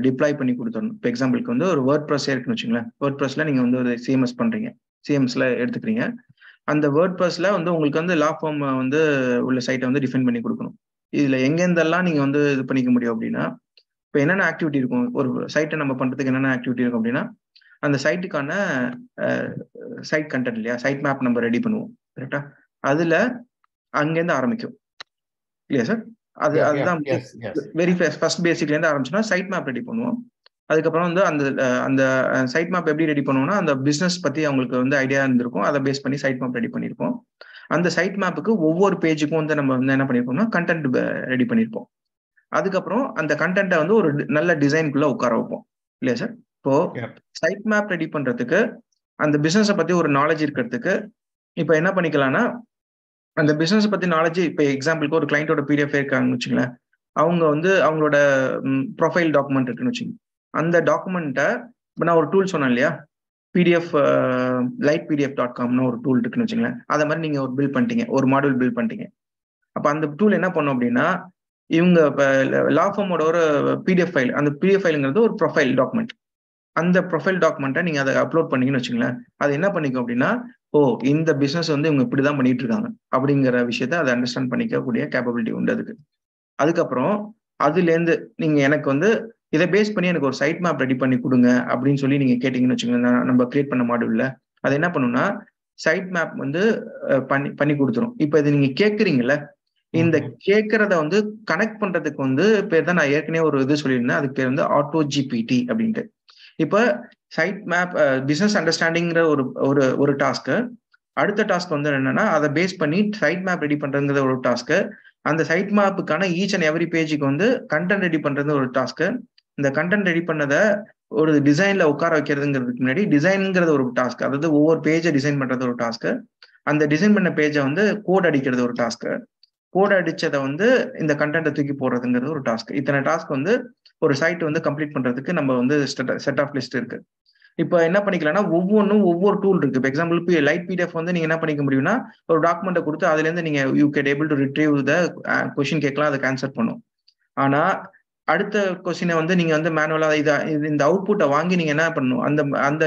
டிப்ளாய் பண்ணி கொடுத்துடணும். இப்போ எக்ஸாம்பிளுக்கு வந்து ஒரு வேர்ட் ப்ரெஸ் இருக்குன்னு வச்சுங்களேன். வேர்ட் ப்ரெஸ்ல நீங்க வந்து ஒரு சிஎம்எஸ் பண்றீங்க, சிஎம்எஸ்ல எடுத்துக்கிறீங்க. அந்த வேர்ட் ப்ரெஸ்ல வந்து உங்களுக்கு வந்து லா ஃபார்ம் வந்து உள்ள சைட்டை வந்து டிஃபைன் பண்ணி கொடுக்கணும். இதுல எங்கெந்தெல்லாம் நீங்க வந்து இது பண்ணிக்க முடியும் அப்படின்னா, இப்போ என்னென்ன ஆக்டிவிட்டி இருக்கும், ஒரு சைட்டை நம்ம பண்றதுக்கு என்னென்ன ஆக்டிவிட்டி இருக்கும் அப்படின்னா, அந்த சைட்டுக்கான சைட் கண்டென்ட் இல்லையா, சைட் மேப் நம்ம ரெடி பண்ணுவோம், கரெக்டா? அதுல அங்கேருந்து ஆரம்பிக்கும் இல்லையா சார்? அதுதான் வெரி ஃபர்ஸ்ட் பேசிக்ல இருந்து ஆரம்பிச்சோம்னா சைட் மேப் ரெடி பண்ணுவோம். அதுக்கப்புறம் வந்து அந்த சைட் மேப் எப்படி ரெடி பண்ணுவோம்னா, அந்த பிசினஸ் பத்தி அவங்களுக்கு வந்து ஐடியா இருந்திருக்கும், அதை பேஸ் பண்ணி சைட் மேப் ரெடி பண்ணியிருப்போம். அந்த சைட் மேப்புக்கு ஒவ்வொரு பேஜுக்கும் வந்து நம்ம வந்து என்ன பண்ணிருப்போம்னா கண்டென்ட் ரெடி பண்ணியிருப்போம். அதுக்கப்புறம் அந்த கண்டென்ட்டை வந்து ஒரு நல்ல டிசைனுக்குள்ள உட்கார வைப்போம் இல்லையா சார்? இப்போ சைட் மேப் ரெடி பண்றதுக்கு அந்த பிசினஸை பத்தி ஒரு நாலேஜ் இருக்கிறதுக்கு இப்போ என்ன பண்ணிக்கலாம்னா, அந்த பிசினஸ் பத்தி நாலேஜ், இப்போ எக்ஸாம்பிளுக்கு ஒரு கிளைண்டோட பிடிஎஃப் இருக்காங்கன்னு வச்சுங்களேன், அவங்க வந்து அவங்களோட ப்ரொஃபைல் டாக்குமெண்ட் இருக்குன்னு வச்சுங்க, அந்த டாக்குமெண்ட்டை இப்போ நான் ஒரு டூல் சொன்னேன் இல்லையா, பிடிஎஃப் lightpdf.comனு ஒரு டூல் இருக்குன்னு வச்சுங்களேன். அதை மாதிரி நீங்க ஒரு பில்ட் பண்ணிட்டீங்க, ஒரு மாடியூல் பில்ட் பண்ணிட்டீங்க. அப்ப அந்த டூல் என்ன பண்ணும் அப்படின்னா, இவங்க லா ஃபார்மோட ஒரு பிடிஎஃப் ஃபைல், அந்த பிடிஎஃப் ஃபைலுங்கிறது ஒரு ப்ரொஃபைல் டாக்குமெண்ட். அந்த ப்ரொஃபைல் டாக்குமெண்ட்டை நீங்க அதை அப்லோட் பண்ணீங்கன்னு வச்சுங்களேன், அது என்ன பண்ணிக்கும் அப்படின்னா, ஓ இந்த பிசினஸ் வந்து இவங்க இப்படிதான் பண்ணிட்டு இருக்காங்க அப்படிங்கிற விஷயத்த அதை அண்டர்ஸ்டாண்ட் பண்ணிக்கக்கூடிய கேப்பபிலிட்டி உண்டு அதுக்கு. அதுக்கப்புறம் அதுலேருந்து நீங்க எனக்கு வந்து இதை பேஸ் பண்ணி எனக்கு ஒரு சைட் மேப் ரெடி பண்ணி கொடுங்க அப்படின்னு சொல்லி நீங்க கேட்டீங்கன்னு வச்சுக்கோங்களேன், நம்ம கிரியேட் பண்ண மாடியூல்ல அது என்ன பண்ணுன்னா சைட் மேப் வந்து பண்ணி கொடுத்துரும். இப்போ இது நீங்க கேட்குறீங்கல்ல, இந்த கேட்கறத வந்து கனெக்ட் பண்றதுக்கு வந்து பேர் தான் நான் ஏற்கனவே ஒரு இது சொல்லியிருந்தேன், அதுக்கு பேர் வந்து ஆட்டோ ஜிபிடி அப்படின்ட்டு. இப்போ சைட் மேப் பிசினஸ் அண்டர்ஸ்டாண்டிங்கிற ஒரு டாஸ்க்கு, அடுத்த டாஸ்க் வந்து என்னன்னா அதை பேஸ் பண்ணி சைட் மேப் ரெடி பண்றதுங்கிற ஒரு டாஸ்க்கு, அந்த சைட் மேப்புக்கான ஈச் அண்ட் எவ்ரி பேஜுக்கு வந்து கண்டென்ட் ரெடி பண்றது ஒரு டாஸ்க்கு. இந்த கண்டென்ட் ரெடி பண்ணதை ஒரு டிசைன்ல உட்கார வைக்கிறதுங்கிறதுக்கு முன்னாடி டிசைன்ங்கிறது ஒரு டாஸ்க், அதாவது ஒவ்வொரு பேஜை டிசைன் பண்றது ஒரு டாஸ்க்கு, அந்த டிசைன் பண்ண பேஜை வந்து கோட் அடிக்கிறது ஒரு டாஸ்க்கு, கோட் அடிச்சதை வந்து இந்த கண்டென்ட்டை தூக்கி போடுறதுங்கிறது ஒரு டாஸ்க். இத்தனை டாஸ்க் வந்து ஒரு சைட் வந்து கம்ப்ளீட் பண்றதுக்கு நம்ம வந்து செட் ஆஃப் லிஸ்ட் இருக்கு. இப்போ என்ன பண்ணிக்கலாம்னா ஒவ்வொன்றும் ஒவ்வொரு டூல் இருக்கு. இப்போ எக்ஸாம்பிள் லைட் பிடிஎஃப் வந்து நீங்க என்ன பண்ணிக்க முடியும்னா ஒரு டாக்குமெண்ட்டை கொடுத்து அதுல இருந்து நீங்க you can able to retrieve the question கேட்கலாம், அதுக்கு ஆன்சர் பண்ணும். ஆனா அடுத்த கொஸ்டினை வந்து நீங்க வந்து மேனுவலா இந்த அவுட்புட்டை வாங்கி நீங்க என்ன பண்ணணும், அந்த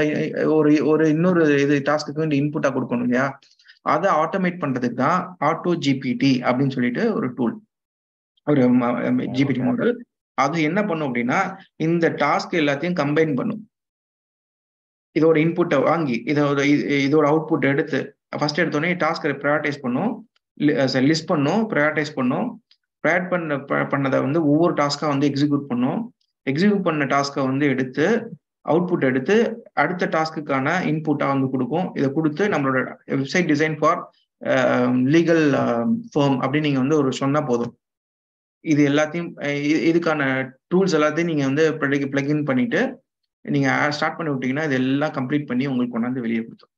ஒரு இன்னொரு இது டாஸ்க்கு வந்து இன்புட்டா கொடுக்கணும் இல்லையா, அதை ஆட்டோமேட் பண்றதுக்கு தான் ஆட்டோ ஜிபிடி அப்படின்னு சொல்லிட்டு ஒரு டூல், ஒரு ஜிபிடி மாடல். அது என்ன பண்ணும் அப்படின்னா இந்த டாஸ்க் எல்லாத்தையும் கம்பைன் பண்ணும். இதோட இன்புட்டை வாங்கி இதோட அவுட்புட் எடுத்து ஃபர்ஸ்ட் எடுத்தோடனே டாஸ்கை ப்ரையாரிட்டைஸ் பண்ணும், லிஸ்ட் பண்ணும், ப்ரையாரிட்டைஸ் பண்ணும். ப்ரையாரிட் பண்ணதை வந்து ஒவ்வொரு டாஸ்கா வந்து எக்ஸிக்யூட் பண்ணும். எக்ஸிக்யூட் பண்ண டாஸ்கை வந்து எடுத்து அவுட்புட் எடுத்து அடுத்த டாஸ்க்குக்கான இன்புட்டா வந்து கொடுக்கும். இதை கொடுத்து நம்மளோட website design for legal firm அப்படின்னு நீங்க வந்து ஒரு சொன்னா போதும். இது எல்லாத்தையும் இதுக்கான டூல்ஸ் எல்லாத்தையும் நீங்க வந்து பிளக்இன் பண்ணிட்டு நீங்க ஸ்டார்ட் பண்ணி விட்டீங்கன்னா இது எல்லாம் கம்ப்ளீட் பண்ணி உங்களுக்கு கொண்டாந்து வெளியே கொடுத்தோம்.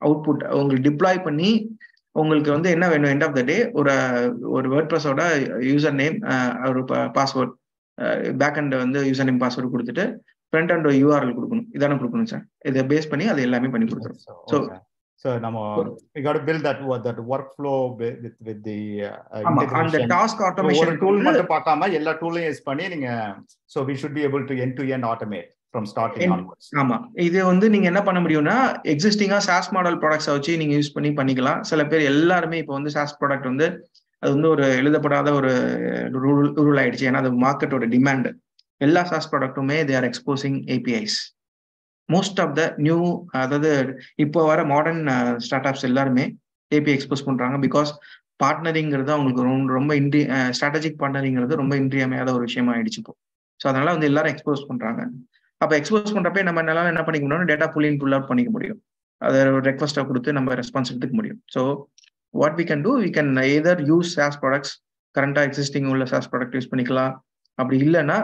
அவுட்புட் உங்களுக்கு டிப்ளாய் பண்ணி உங்களுக்கு வந்து என்ன வேணும், எண்ட் ஆஃப் த டே ஒரு வேர்ட்பிரஸோட யூசர் நேம், ஒரு பாஸ்வேர்ட், பேக் அண்ட் வந்து யூசர் நேம் பாஸ்வேர்டு கொடுத்துட்டு ஃப்ரண்ட் அண்ட் யூஆர்எல் கொடுக்கணும். இதான கொடுக்கணும் சார். இதை பேஸ் பண்ணி அது எல்லாமே பண்ணி கொடுத்துரும். So we got to build that workflow with the அந்த task automation tool மட்டும் பார்க்காம எல்லா டூலையும் யூஸ் பண்ணி நீங்க so we should be able to end to end automate from starting onwards. ஆமா, இது வந்து நீங்க என்ன பண்ண முடியும்னா எக்ஸிஸ்டிங்கா SaaS மாடல் ப்ராடக்ட்ஸ் வச்சு நீங்க யூஸ் பண்ணிக்கலாம். சில பேர் எல்லாருமே இப்போ வந்து SaaS ப்ராடக்ட் வந்து அது வந்து ஒரு எழுதப்படாத ஒரு ரூல் ஆயிடுச்சு. ஏன்னா அது மார்க்கெட்டோட டிமாண்ட். எல்லா SaaS ப்ராடக்ட்டுமே they are exposing APIs. Most of the new, அதாவது இப்போ வர மாடர்ன் ஸ்டார்ட் அப்ஸ் எல்லாருமே ஏபிஐ எக்ஸ்போஸ் பண்றாங்க. பிகாஸ் பார்ட்னரிங்கிறது அவங்களுக்கு ரொம்ப ஸ்ட்ராட்டஜிக் பார்ட்னரிங்கிறது ரொம்ப இன்றியமையாத ஒரு விஷயமா ஆயிடுச்சு இப்போ. ஸோ அதனால வந்து எல்லாரும் எக்ஸ்போஸ் பண்றாங்க. அப்போ எக்ஸ்போஸ் பண்றப்ப நம்ம என்ன பண்ணிக்க முடியும், டேட்டா புல் அவுட் பண்ணிக்க முடியும். அதை ரெக்வஸ்ட்டை கொடுத்து நம்ம ரெஸ்பான்ஸ் எடுத்துக்க முடியும். So what we can do, we can either use SaaS products, கரண்டா எக்ஸிஸ்டிங் உள்ள SaaS ப்ராடக்ட் யூஸ் பண்ணிக்கலாம். அப்படி இல்லைன்னா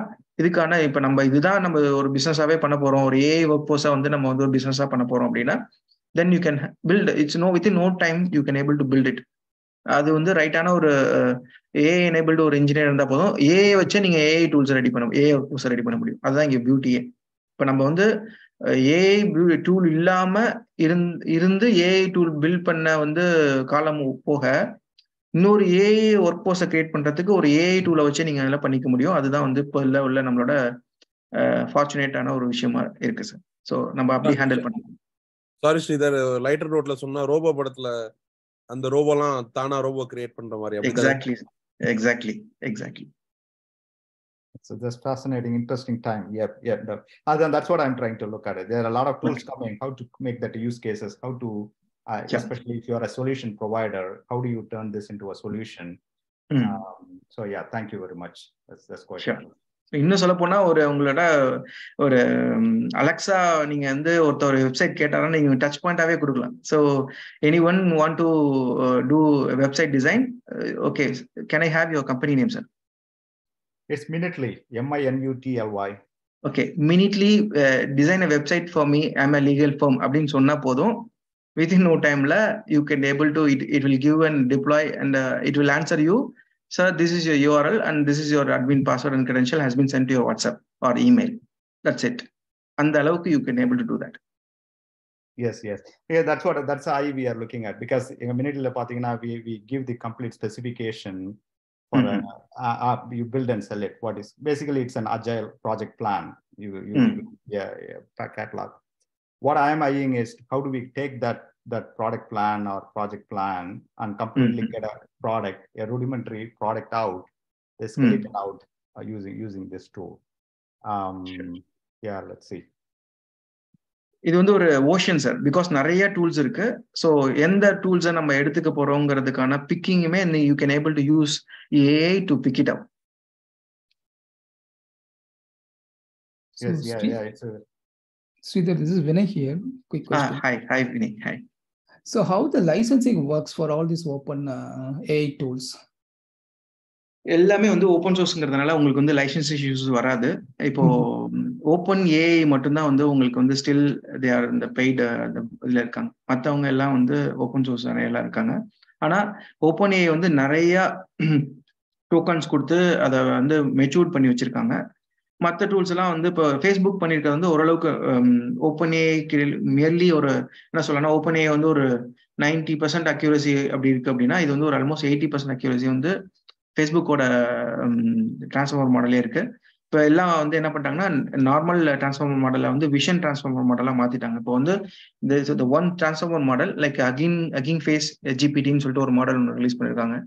இதுக்கான இப்போ நம்ம இதுதான் நம்ம ஒரு பிசினஸாவே பண்ண போறோம், ஒரு ஏஐ ஒர்க் ஃபோர்ஸா வந்து நம்ம வந்து ஒரு பிசினஸா பண்ண போறோம் அப்படின்னா then you can build its within no time you can able to build it. அது வந்து ரைட்டான ஒரு ஏஐ எனேபிள்டு ஒரு இன்ஜினியர் இருந்தால் போதும், ஏஐ வச்சு நீங்க ஏஐ டூல்ஸ் ரெடி பண்ண ஏஐ ஒர்க் ஃபோர்ஸை ரெடி பண்ண முடியும். அதுதான் இங்கே பியூட்டியே. இப்போ நம்ம வந்து ஏஐ டூல் இல்லாம இருந்து ஏஐ டூல் பில்ட் பண்ண வந்து காலம் போக இன்னொரு ஏஐ ஒர்க் ஃபோர்ஸை கிரியேட் பண்றதுக்கு ஒரு ஏஐ டூலை வச்சு நீங்க அதெல்லாம் பண்ணிக்க முடியும். அதுதான் வந்து இப்போ உள்ள நம்மளோட ஃபார்ச்சுனேட்டான ஒரு விஷயமா இருக்கு சார். ஸோ நம்ம அப்படி ஹேண்டில் பண்ணலாம். சாரி ஸ்ரீதர், லைட்டர் ரோட்ல சொன்னா ரோபோ படத்துல அந்த ரோபோலாம் தானா ரோபோ கிரியேட் பண்ற மாதிரி. Exactly. So that's fascinating, interesting time. Yep. That's what I'm trying to look at it. There are a lot of tools coming. How to make that use cases? How to especially if you're a solution provider, how do you turn this into a solution? So yeah, thank you very much. That's quite sure. இன்னும் சொல்ல போனா உங்களோட ஒரு Alexa நீங்க வந்து ஒருத்தர் website கேட்டாலும் நீங்க டச் பாயிண்டாவே கொடுக்கலாம். So anyone want to do website design, okay, can I have your company name, sir? It's Minutly, MINUTLY. Okay, Minutly design a website for me, I'm a legal firm அப்படின்னு சொன்னா போதும், within no time you can able to it will give and deploy and it will answer you, sir, this is your URL and this is your admin password and credential has been sent to your WhatsApp or email. That's it. அந்த அளவுக்கு you can able to do that. Yes. Yeah, that's how we are looking at, because in a minute we give the complete specification for you build and sell it. What is basically, it's an agile project plan. You catalog. What I am eyeing is, how do we take that product plan or project plan and completely get a product, a rudimentary product out, a skeleton out using this tool. Yeah, let's see. இது வந்து ஒரு ocean sir, because நிறைய tools இருக்கு. ஸோ எந்த டூல்ஸை நம்ம எடுத்துக்க போறோங்கிறதுக்கான பிக்கிங்குமே you can able to use AI to pick it up. Sridhar, this is Vinay here. Quick question. Hi Vinay. Hi. So how the licensing works for all these open AI tools? எல்லாமே வந்து open சோர்ஸ்ங்கிறதுனால உங்களுக்கு வந்து licence issues வராது. இப்போ open AI மட்டும்தான் வந்து உங்களுக்கு வந்து ஸ்டில் தே ஆர் இந்த பெய்டு இதுல இருக்காங்க. மற்றவங்க எல்லாம் வந்து ஓப்பன் சோர்ஸ் நிறைய எல்லாம் இருக்காங்க. ஆனா ஓப்பன் ஏஐ வந்து நிறைய டோக்கன்ஸ் கொடுத்து அதை வந்து மெச்சூர் பண்ணி வச்சிருக்காங்க. மற்ற டூல்ஸ் எல்லாம் வந்து இப்போ ஃபேஸ்புக் பண்ணியிருக்கிறது வந்து ஓரளவுக்கு ஓப்பன் ஏஐக்கு மியர்லி ஒரு என்ன சொல்லலாம், ஓப்பன் ஏஐ வந்து ஒரு 90% அக்யூரசி அப்படி இருக்கு அப்படின்னா, இது வந்து ஒரு ஆல்மோஸ்ட் 80% அக்யூரசி வந்து ஃபேஸ்புக்கோட டிரான்ஸ்ஃபார்மர் மாடலே இருக்கு. இப்போ எல்லாம் வந்து என்ன பண்ணிட்டாங்கன்னா, நார்மல் டிரான்ஸ்ஃபார்மர் மாடலை வந்து விஷன் டிரான்ஸ்ஃபார்மர் மாடலாக மாற்றிட்டாங்க. இப்போ வந்து இந்த one transformer model like Hugging Face ஜிபிடின்னு சொல்லிட்டு ஒரு மாடல் ஒன்று ரிலீஸ் பண்ணியிருக்காங்க.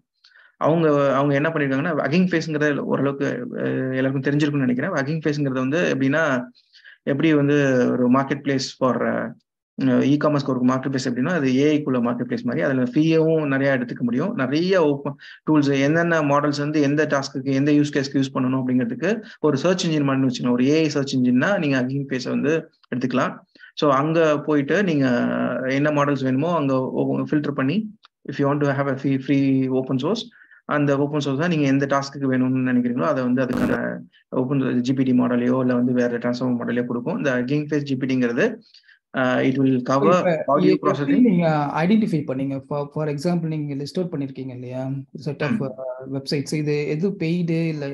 அவங்க என்ன பண்ணியிருக்காங்கன்னா, அகிங் ஃபேஸ்ங்கிறத ஓரளவுக்கு எல்லாருக்கும் தெரிஞ்சிருக்குன்னு நினைக்கிறேன். அகிங் ஃபேஸ்ங்கிறது வந்து எப்படின்னா, எப்படி வந்து ஒரு மார்க்கெட் பிளேஸ் ஃபார் இ காமர்ஸ்க்கு ஒரு மார்க்கெட் பிளேஸ் எப்படின்னா, அது ஏஐக்குள்ள மார்க்கெட் பிளேஸ் மாதிரி. அதில் ஃபீயும் நிறைய எடுத்துக்க முடியும். நிறைய ஓப்பன் டூல்ஸ், என்னென்ன மாடல்ஸ் வந்து எந்த டாஸ்க்கு எந்த யூஸ் கேஸ்க்கு யூஸ் பண்ணணும் அப்படிங்கிறதுக்கு ஒரு சர்ச் இன்ஜின் மாதிரி வச்சுக்கணும். ஒரு ஏஐ சர்ச் இன்ஜின்னா நீங்கள் அகிங் ஃபேஸை வந்து எடுத்துக்கலாம். ஸோ அங்கே போயிட்டு நீங்கள் என்ன மாடல்ஸ் வேணுமோ அங்கே ஃபில்டர் பண்ணி, if you want to have a free open source, அந்த ஓப்பன் சோர்ஸ் தான் நீங்கள் எந்த டாஸ்க்கு வேணும்னு நினைக்கிறீங்களோ அதை வந்து அதுக்கான ஓப்பன் ஜிபிடி மாடலையோ இல்லை வந்து வேற டிரான்ஸ்ஃபார்மர் மாடலையோ கொடுக்கும். இந்த அகிங் ஃபேஸ் ஜிபிடிங்கிறது it will cover audio processing. நீங்க ஐடென்டிஃபை பண்ணீங்க, ஃபார் எக்ஸாம்பிள் நீங்க லிஸ்ட் அவுட் பண்ணிருக்கீங்க இல்லையா செட் ஆஃப் வெப்சைட்ஸ், இது எது பெய்டு இல்ல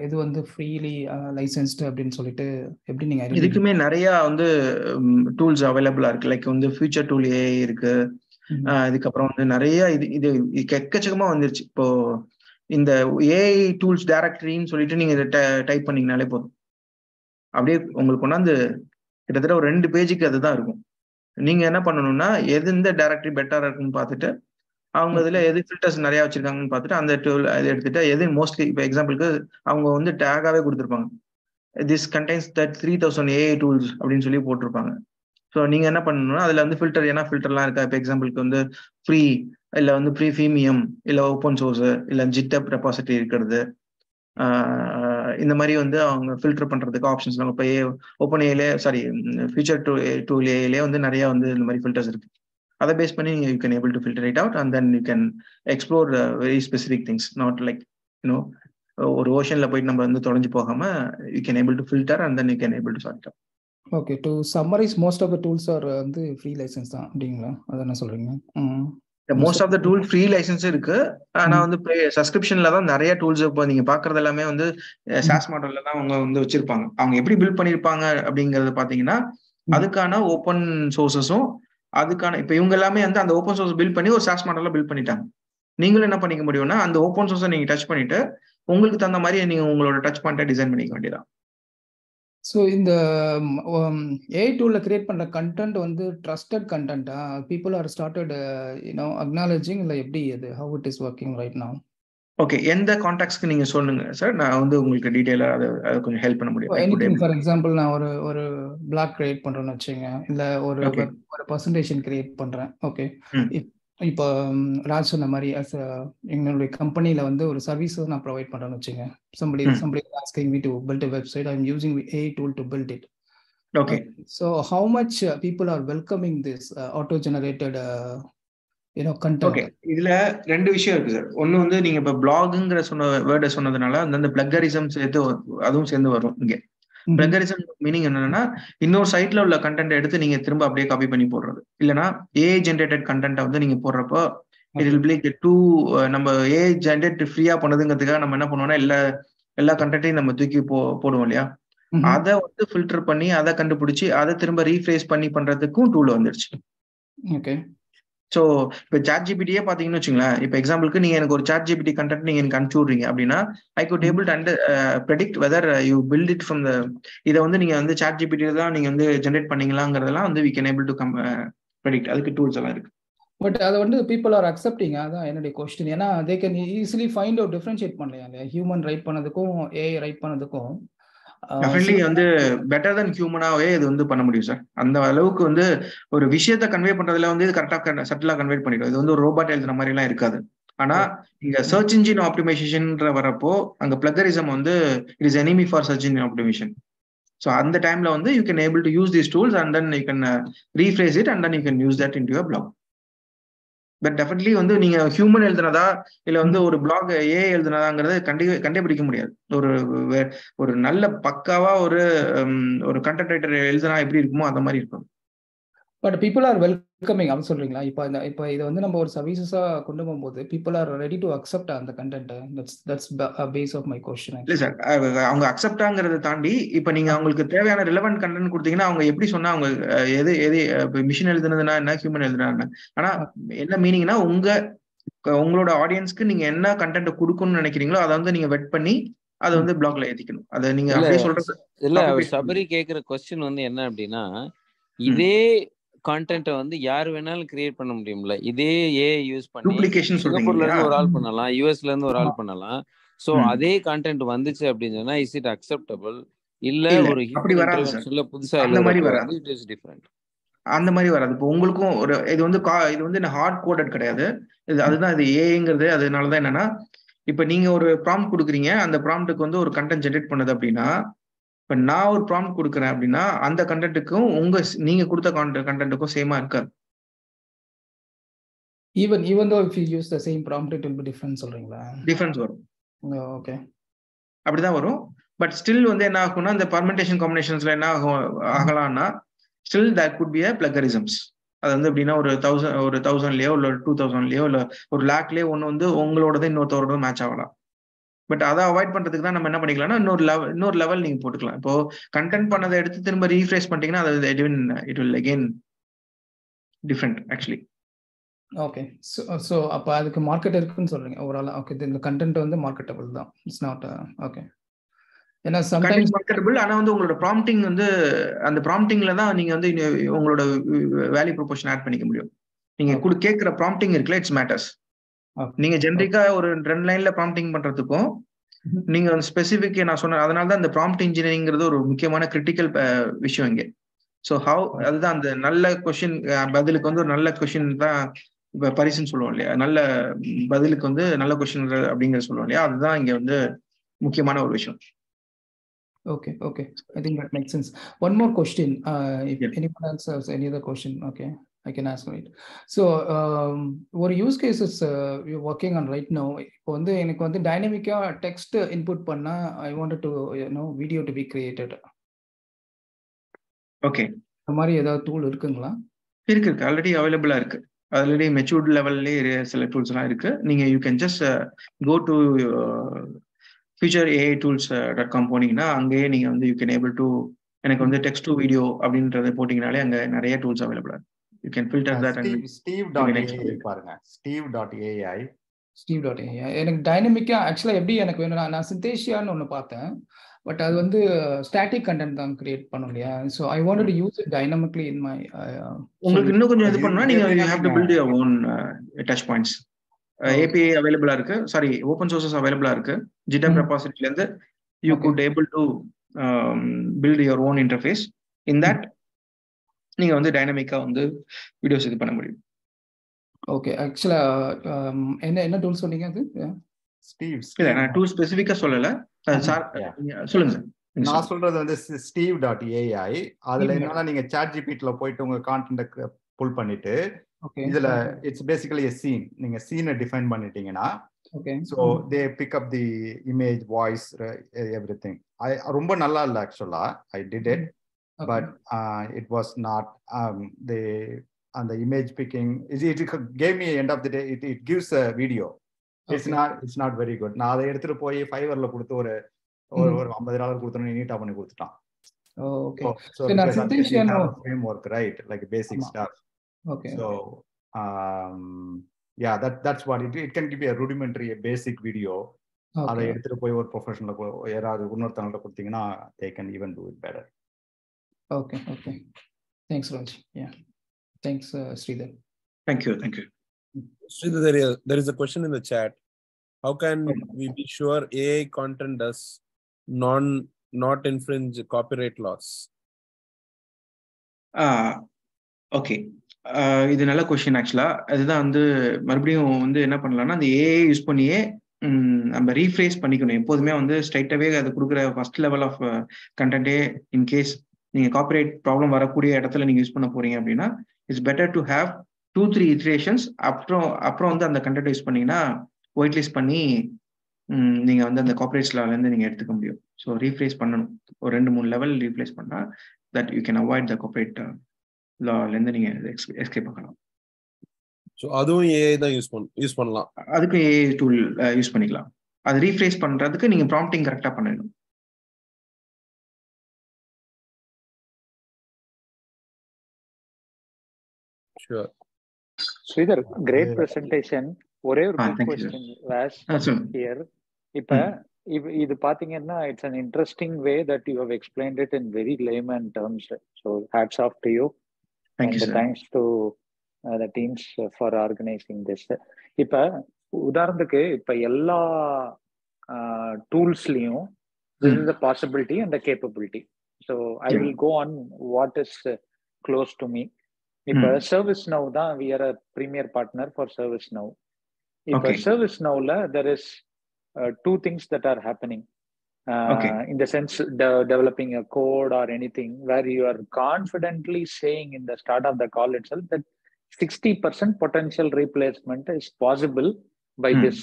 எது வந்து ஃப்ரீலி லைசென்ஸ்டு அப்படின்னு சொல்லிட்டு எப்படி நீங்க இதுக்குமே நிறைய வந்து டூல்ஸ் அவைலபிளா இருக்கு. லைக் வந்து ஃபியூச்சர் டூல் ஏஐ இருக்கு. இதுக்கப்புறம் வந்து நிறைய இது எக்கச்சக்கமா வந்துருச்சு. இப்போ இந்த ஏஐ டூல்ஸ் டைரக்டரின்னு சொல்லிட்டு நீங்க இதை டைப் பண்ணீங்கனாலே போதும், அப்படியே உங்களுக்கு கொண்டாந்து கிட்டத்தட்ட ஒரு 2 பேஜுக்கு அதுதான் இருக்கும். நீங்க என்ன பண்ணணும்னா, எது இந்த டைரக்டரி பெட்டரா இருக்குன்னு பார்த்துட்டு, அவங்க இதுல எது ஃபில்டர்ஸ் நிறைய வச்சிருக்காங்கன்னு பார்த்துட்டு அந்த டூல் அதை எடுத்துட்டு, எது மோஸ்ட்லி இப்போ எக்ஸாம்பிளுக்கு அவங்க வந்து டேகாவே கொடுத்துருப்பாங்க, this contains that 3000 AI tools அப்படின்னு சொல்லி போட்டிருப்பாங்க. ஸோ நீங்க என்ன பண்ணணும்னா, அதுல வந்து ஃபில்டர், ஏன்னா ஃபில்டர்லாம் இருக்கா. இப்போ எக்ஸாம்பிளுக்கு வந்து ஃப்ரீ இல்லை வந்து ப்ரீமியம் இல்லை ஓப்பன் சோர்ஸ் இல்லை ஜிட்டப் ரெபாசிட்டரி இருக்கிறது, இந்த மாதிரி வந்து அவங்க ஃபில்டர் பண்றதுக்கு ஆப்ஷன்ஸ் இப்போ ஓப்பன் ஏலே ஃபியூச்சர் டூல் ஏலே வந்து நிறைய வந்து இந்த மாதிரி ஃபில்டர்ஸ் இருக்கு. அதை பேஸ் பண்ணி you can able to filter it out and then you can explore very specific things, not like you know ஒரு ஓஷன்ல போயிட்டு நம்ம வந்து தொலைஞ்சு போகாம you can able to filter and then you can able to sort out. Okay, to summarize most of the tools are வந்து free license தான் அப்படிங்களா? அதை என்ன சொல்றீங்க? Most of the tool free license இருக்கு. ஆனா வந்து சப்ஸ்கிரிப்ஷன்ல தான் நிறைய டூல்ஸ் இப்போ நீங்க பாக்குறது எல்லாமே வந்து சாஸ் மாடல்ல தான் அவங்க வந்து வச்சிருப்பாங்க. அவங்க எப்படி பில்ட் பண்ணிருப்பாங்க அப்படிங்கறது பாத்தீங்கன்னா, அதுக்கான ஓப்பன் சோர்சஸும் அதுக்கான இப்போ இவங்க எல்லாமே வந்து அந்த ஓப்பன் சோர்ஸ் பில்ட் பண்ணி ஒரு சாஸ் மாடல்ல பில்ட் பண்ணிட்டாங்க. நீங்களும் என்ன பண்ணிக்க முடியும்னா, அந்த ஓப்பன் சோர்ஸை நீங்க டச் பண்ணிட்டு உங்களுக்கு தகுந்த மாதிரி நீங்க உங்களோட டச் பாயிண்ட்டை டிசைன் பண்ணிக்க வேண்டியதான். ஸோ இந்த ஏஐ டூலில் கிரியேட் பண்ணுற கண்டென்ட் வந்து ட்ரஸ்டட் கண்டென்ட்டா? பீப்புள் ஆர் ஸ்டார்டட் அக்னாலஜிங் இல்லை எப்படி அது how it is working right now? Okay, எந்த கான்டாக்ட்ஸ்க்கு நீங்க சொல்லுங்க சார், நான் வந்து உங்களுக்கு டீடைலா அதை கொஞ்சம் ஹெல்ப் பண்ண முடியும். ஃபார் எக்ஸாம்பிள் நான் ஒரு பிளாக் கிரியேட் பண்றேன்னு வச்சுங்க, இல்லை ஒரு பர்சன்டேஷன் கிரியேட் பண்றேன். ஓகே, இப்போ ராஜ் சொன்ன மாதிரி எங்களுடைய கம்பெனியில் வந்து ஒரு சர்வீஸ் நான் ப்ரொவைட் பண்ணுறேன்னு வச்சுங்க. somebody asking me to build a website, I'm using AI tool to build it. Okay. So how much people are welcoming this auto-generated content? Okay, இதுல 2 விஷயம் இருக்கு சார். ஒன்னு வந்து நீங்க இப்போ பிளாக்ங்கிற வேர்டை சொன்னதுனால அந்த பிளக்கரிசம் சேர்த்து அதுவும் சேர்ந்து வரும் இங்கே. பிளக்கரிசம் மீனிங் என்னன்னா, இன்னொரு சைட்ல உள்ள கண்டென்ட் எடுத்து நீங்க திரும்ப அப்படியே காப்பி பண்ணி போடுறது. இல்லைன்னா ஏஐ ஜென்ரேட்டட் கண்டென்ட்டை வந்து நீங்க போடுறப்போ இட் வில் பி லைக் நம்ம ஏஐ ஜென்ரேட் ஃப்ரீயா பண்ணதுங்கிறதுக்காக நம்ம என்ன பண்ணுவோம்னா எல்லா கண்டென்ட்டையும் நம்ம தூக்கி போடுவோம் இல்லையா. அதை வந்து ஃபில்டர் பண்ணி அதை கண்டுபிடிச்சி அதை திரும்ப ரீஃப்ரேஸ் பண்ணி பண்றதுக்கும் டூல் வந்துருச்சு. ஓகே. ஸோ இப்போ சாட் ஜிபிடியே பார்த்தீங்கன்னு வச்சுங்களேன், இப்போ எக்ஸாம்பிளுக்கு நீங்க எனக்கு ஒரு சாட் ஜிபிடி கண்டென்ட் நீங்க எனக்கு அனுப்பிச்சு விடுறீங்க அப்படின்னா, I could able to predict whether you build it from the இதை வந்து நீங்க வந்து சாட் ஜிபிடியில தான் நீங்க வந்து ஜென்ரேட் பண்ணீங்களாங்கிறதெல்லாம் வந்து we can able to predict. அதுக்கு டூல்ஸ் எல்லாம் இருக்கு. பட் அதை வந்து பீப்புள் ஆர் அக்செப்டிங், அதான் என்னுடைய கொஸ்டின். ஏன்னா they can easily find out differentiate பண்ணலையா இல்லையா, ஹியூமன் ரைட் பண்ணதுக்கும் ஏஐ ரைட் பண்ணதுக்கும். டெஃபினெட்லி வந்து பெட்டர் தென் ஹியூமனாவே இது வந்து பண்ண முடியும் சார். அந்த அளவுக்கு வந்து ஒரு விஷயத்தை கன்வே பண்றதுல வந்து இது கரெக்டா சட்டிலா கன்வே பண்ணிடும். இது வந்து ஒரு ரோபோட் எழுதுற மாதிரி எல்லாம் இருக்காது. ஆனா இங்க சர்ச் இன்ஜின் ஆப்டிமைசேஷன் வரப்போ அங்க பிளகரிசம் வந்து it is enemy for search engine optimization. So அந்த டைம்ல வந்து you can able to use these tools and then you can rephrase it and then you can use that in your blog. But definitely வந்து நீங்க human எழுதுனதா இல்ல வந்து ஒரு black AI எழுதுனதாங்கிறது கண்டுபிடிக்க முடியாது. ஒரு நல்ல பக்காவா ஒரு கண்டென்ட் ரைட்டர் எழுதுனா எப்படி இருக்குமோ அந்த மாதிரி இருக்கும். பட் பீப்புள் ஆர் வெல்கமிங் அப்படின்னு சொல்றீங்களா? இப்போ இதை வந்து நம்ம ஒரு சர்வீசஸா கொண்டு போகும்போது people are ready to accept அந்த content. That's base of my question. இல்ல சார், அவங்க அக்செப்டாங்கிறத தாண்டி இப்ப நீங்க அவங்களுக்கு தேவையான ரிலவென்ட் கண்டென்ட் கொடுத்தீங்கன்னா அவங்க எப்படி சொன்னா அவங்க எது மிஷின் எழுதுனதுன்னா என்ன, ஹியூமன் எழுதுனா என்ன, ஆனா என்ன மீனிங்னா உங்களோட ஆடியன்ஸ்க்கு நீங்க என்ன கண்டென்ட் கொடுக்கணும்னு நினைக்கிறீங்களோ அதை வந்து நீங்க வெட் பண்ணி அதை வந்து பிளாக்ல ஏத்திக்கணும். அதை நீங்க அப்படியே சொல்றது இல்ல. சபரி கேக்குற क्वेश्चन வந்து என்ன அப்படின்னா, இதே கான்டென்ட் வந்து யார் வேணாலும் கிரியேட் பண்ண முடியும்ல. இதே ஏஐ யூஸ் பண்ணி டூப்ளிகேஷன் சிங்கப்பூர்ல இருந்து ஒரு ஆள் பண்ணலாம், யூஎஸ்ல இருந்து ஒரு ஆள் பண்ணலாம். சோ அதே கான்டென்ட் வந்துச்சு அப்படின்னு சொன்னா இஸ் இட் அக்செப்டபிள்? இல்ல ஒரு ஹியூமன் இன்டர்வென்ஷன்ல புதுசா எழுதுறது இட் இஸ் டிஃபரண்ட். அந்த மாதிரி வராது. இப்போ உங்களுக்கும் ஒரு இது வந்து ஹார்ட் கோடட் கிடையாது. அதுதான் இது ஏஐங்கிறது. அதனாலதான் என்னன்னா, இப்ப நீங்க ஒரு ப்ராம்ப்ட் கொடுக்குறீங்க, அந்த ப்ராம்ப்ட்டுக்கு வந்து ஒரு கண்டென்ட் ஜென்ரேட் பண்ணுது அப்படின்னா, இப்ப நான் ஒரு ப்ராம்ப்ட் கொடுக்குறேன் அப்படின்னா அந்த கண்டென்ட்டுக்கும் நீங்க கொடுத்த கண்டென்ட்டுக்கும் சேமா இருக்காது. even though if you use the same prompt it will be different சொல்றீங்களா? டிஃபரன்ஸ் வரும். ஓகே, அப்படிதான் வரும். பட் ஸ்டில் வந்து என்ன ஆகும்னா, இந்த பர்மெண்டேஷன் காம்பினேஷன்ஸ்ல என்ன ஆகலாம்னா, still that could be a plagiarisms. அது வந்து எப்படின்னா ஒரு 1000லயோ இல்ல 2000லயோ இல்ல ஒரு லாக்லயோ ஒண்ணு வந்து உங்களோடது இன்னொருத்தரோட மேட்ச் ஆகலாம். பட் அதை அவாய்ட் பண்றதுக்கு தான் நம்ம என்ன பண்ணிக்கலாம்னா இன்னொரு லெவல் நீங்க போட்டுக்கலாம். இப்போ கண்டென்ட் பண்ணதை எடுத்து திரும்ப ரீஃப்ரேஸ் பண்ணிட்டீங்கன்னா it will again different actually. Okay, so அப்ப அதுக்கு மார்க்கெட் இருக்குன்னு சொல்றீங்க ஓவரால். ஓகே, இந்த கண்டென்ட் வந்து மார்க்கெட்டபிள் தான். It's not okay. ஏன்னா சம்டைம்ஸ் மார்க்கெட்டபிள், ஆனா வந்து உங்களோட ப்ராம்ப்டிங் வந்து அந்த ப்ராம்ப்டிங்ல தான் நீங்க வந்து உங்களோட வேல்யூ ப்ரொபோஷன் ஆட் பண்ணிக்க முடியும். நீங்க கேட்கிற ப்ராம்ப்டிங் இருக்குல்ல, இட்ஸ் மேட்டர்ஸ். நீங்க ஜெனரிக்கா ஒரு 2 லைன்ல ப்ராம்ப்டிங் பண்றதுக்கும் நீங்க ஸ்பெசிபிக் நான் சொன்ன, அதனால தான் இந்த ப்ராம்ப்ட் இன்ஜினியரிங்கிறது ஒரு முக்கியமான கிரிட்டிக்கல் விஷயம் இங்க. ஸோ அதுதான் அந்த நல்ல கொஸ்டின் பதிலுக்கு வந்து ஒரு நல்ல கொஸ்டின் தான் இப்ப பரிசுன்னு சொல்லுவோம் இல்லையா, நல்ல பதிலுக்கு வந்து நல்ல கொஸ்டின் அப்படிங்கிற சொல்லுவோம் இல்லையா, அதுதான் இங்க வந்து முக்கியமான ஒரு விஷயம். Okay, I think that makes sense. One more question. If anyone else has any other question, okay, I can ask it. So, what use cases you're working on right now? இப்போ வந்து எனக்கு வந்து டைனமிக்கா டெக்ஸ்ட் இன்புட் பண்ணா I wanted to video to be created. Okay. அந்த மாதிரி ஏதாவது tool இருக்குங்களா? இருக்கு, ஆல்ரெடி அவைலபிளா இருக்கு. ஆல்ரெடி மெச்சூர்ட் லெவல்லே சில டூல்ஸ் எல்லாம் இருக்கு. நீங்க you can just go to futureaitools.com போனீங்கன்னா அங்கேயே நீங்க வந்து யூ கேன் ஏபிள் டு எனக்கு வந்து டெக்ஸ்ட் டு வீடியோ அப்படின்றத போட்டீங்கனாலே அங்க நிறைய டூல்ஸ் அவைலபிளா இருக்கு. You can filter that and steve.ai பாருங்க. steve.ai எனக்கு டைனமிக்கா ஆக்சுவலா எப்படி எனக்கு வேணும், நான் சிந்தேஷியான்னு ஒன்று பார்த்தேன். பட் அது வந்து ஸ்டாட்டிக் கண்டென்ட் தான் கிரியேட் பண்ணும் இல்லையா. So I wanted to use it dynamically in my. உங்களுக்கு இன்னும் கொஞ்சம் இது பண்ணா நீங்க you have to build your own touch points. API அவைலபிளா இருக்கு, சாரி ஓபன் சோர்சஸ் அவைலபிளா இருக்கு. GitHub ரெபாசிட்டரியில இருந்து you could able to build your own interface. In that நீங்க வந்து டைனமிக்கா வந்து வீடியோஸ் இது பண்ண முடியும். ஓகே, ஆக்சுவலா என்ன டூல் சொன்னீங்க அது? ஸ்டீவ். இல்ல நான் டூல் ஸ்பெசிஃபிக்கா சொல்லல சார், சொல்லுங்க சார். நான் சொல்றது வந்து steve.ai. அதுல என்னன்னா நீங்க ChatGPT-ல போயிட்டு உங்க கான்டென்ட் புல் பண்ணிட்டு இதுல இட்ஸ் பேசிக்கலி a scene. நீங்க சீனை டிஃபைன் பண்ணிட்டீங்கன்னா so they pick up the image, voice, everything. ரொம்ப நல்லா இல்ல ஆக்சுவலா. I did it but it was not and the image picking it gave me end of the day it gives a video. It's not very good. நான் அதை எடுத்துட்டு போய் ஃபைவர்ல கொடுத்து ஒரு ஒரு $50 கொடுத்தோன்னு நீட்டா பண்ணி கொடுத்துட்டான். Okay. So because we have a framework, right? Like basic stuff. Okay. So yeah, that's what it can give you a rudimentary, a basic video. அதை எடுத்துட்டு போய் ஒரு ப்ரொஃபஷனல் யாராவது இன்னொருத்தவங்கள்ட்ட கொடுத்தீங்கன்னா they can even do it better. Okay. Thanks, Raj. Yeah. Thanks, Sridhar. Thank you. Sridhar, there is a question in the chat. How can we be sure AI content does not infringe copyright laws? Okay, இது நல்ல question ஆக்சுவலா. அதுதான் வந்து மறுபடியும் வந்து என்ன பண்ணலாம்னா, அந்த ஏஐ யூஸ் பண்ணியே நம்ம ரீஃப்ரேஸ் பண்ணிக்கணும். எப்போதுமே வந்து ஸ்ட்ரைட்டாவே அது கொடுக்குற ஃபர்ஸ்ட் லெவல் ஆஃப் கண்டென்ட்டே இன்கேஸ் நீங்க காப்பிரைட் ப்ராப்ளம் வரக்கூடிய இடத்துல நீங்க யூஸ் பண்ண போறீங்க அப்படின்னா, it's better to have 2-3 iterations. அப்புறம் வந்து அந்த கண்டென்ட் யூஸ் பண்ணீங்கன்னா ஒயிட் லிஸ்ட் பண்ணி நீங்க வந்து அந்த காப்பிரைட்ஸ் லால இருந்து நீங்க எடுத்துக்க முடியும். ஸோ ரீஃப்ரேஸ் பண்ணணும். ஒரு 2-3 லெவல் ரீப்ளேஸ் பண்ணா that you can avoid the copyright லால இருந்து நீங்க எஸ்கேப் ஆகலாம். ஸோ அதுவும் ஏஐ தான் யூஸ் பண்ணலாம். அதுக்கு ஏஐ டூல் யூஸ் பண்ணிக்கலாம். அது ரீஃப்ரேஸ் பண்றதுக்கு நீங்க ப்ராம்ப்டிங் கரெக்டா பண்ணணும். Sure. Sridhar, great presentation. ஒரே ஒரு quick question Vash here. இப்ப இது பாத்தீங்கன்னா it's an interesting way that you have explained it in very layman terms. So hats off to you. Thank you, sir. Thanks to the teams for organizing this. இப்ப உதாரணத்துக்கு இப்ப எல்லா டூல்ஸ்லயும் this is the possibility and the capability. So I will go on what is close to me. இப்ப ServiceNow தான் we are a premier partner for ServiceNow. இப்ப ServiceNowல there is two things that are happening. In the sense developing a code or anything where you are confidently saying in the start of the call itself that 60% potential replacement is possible by this.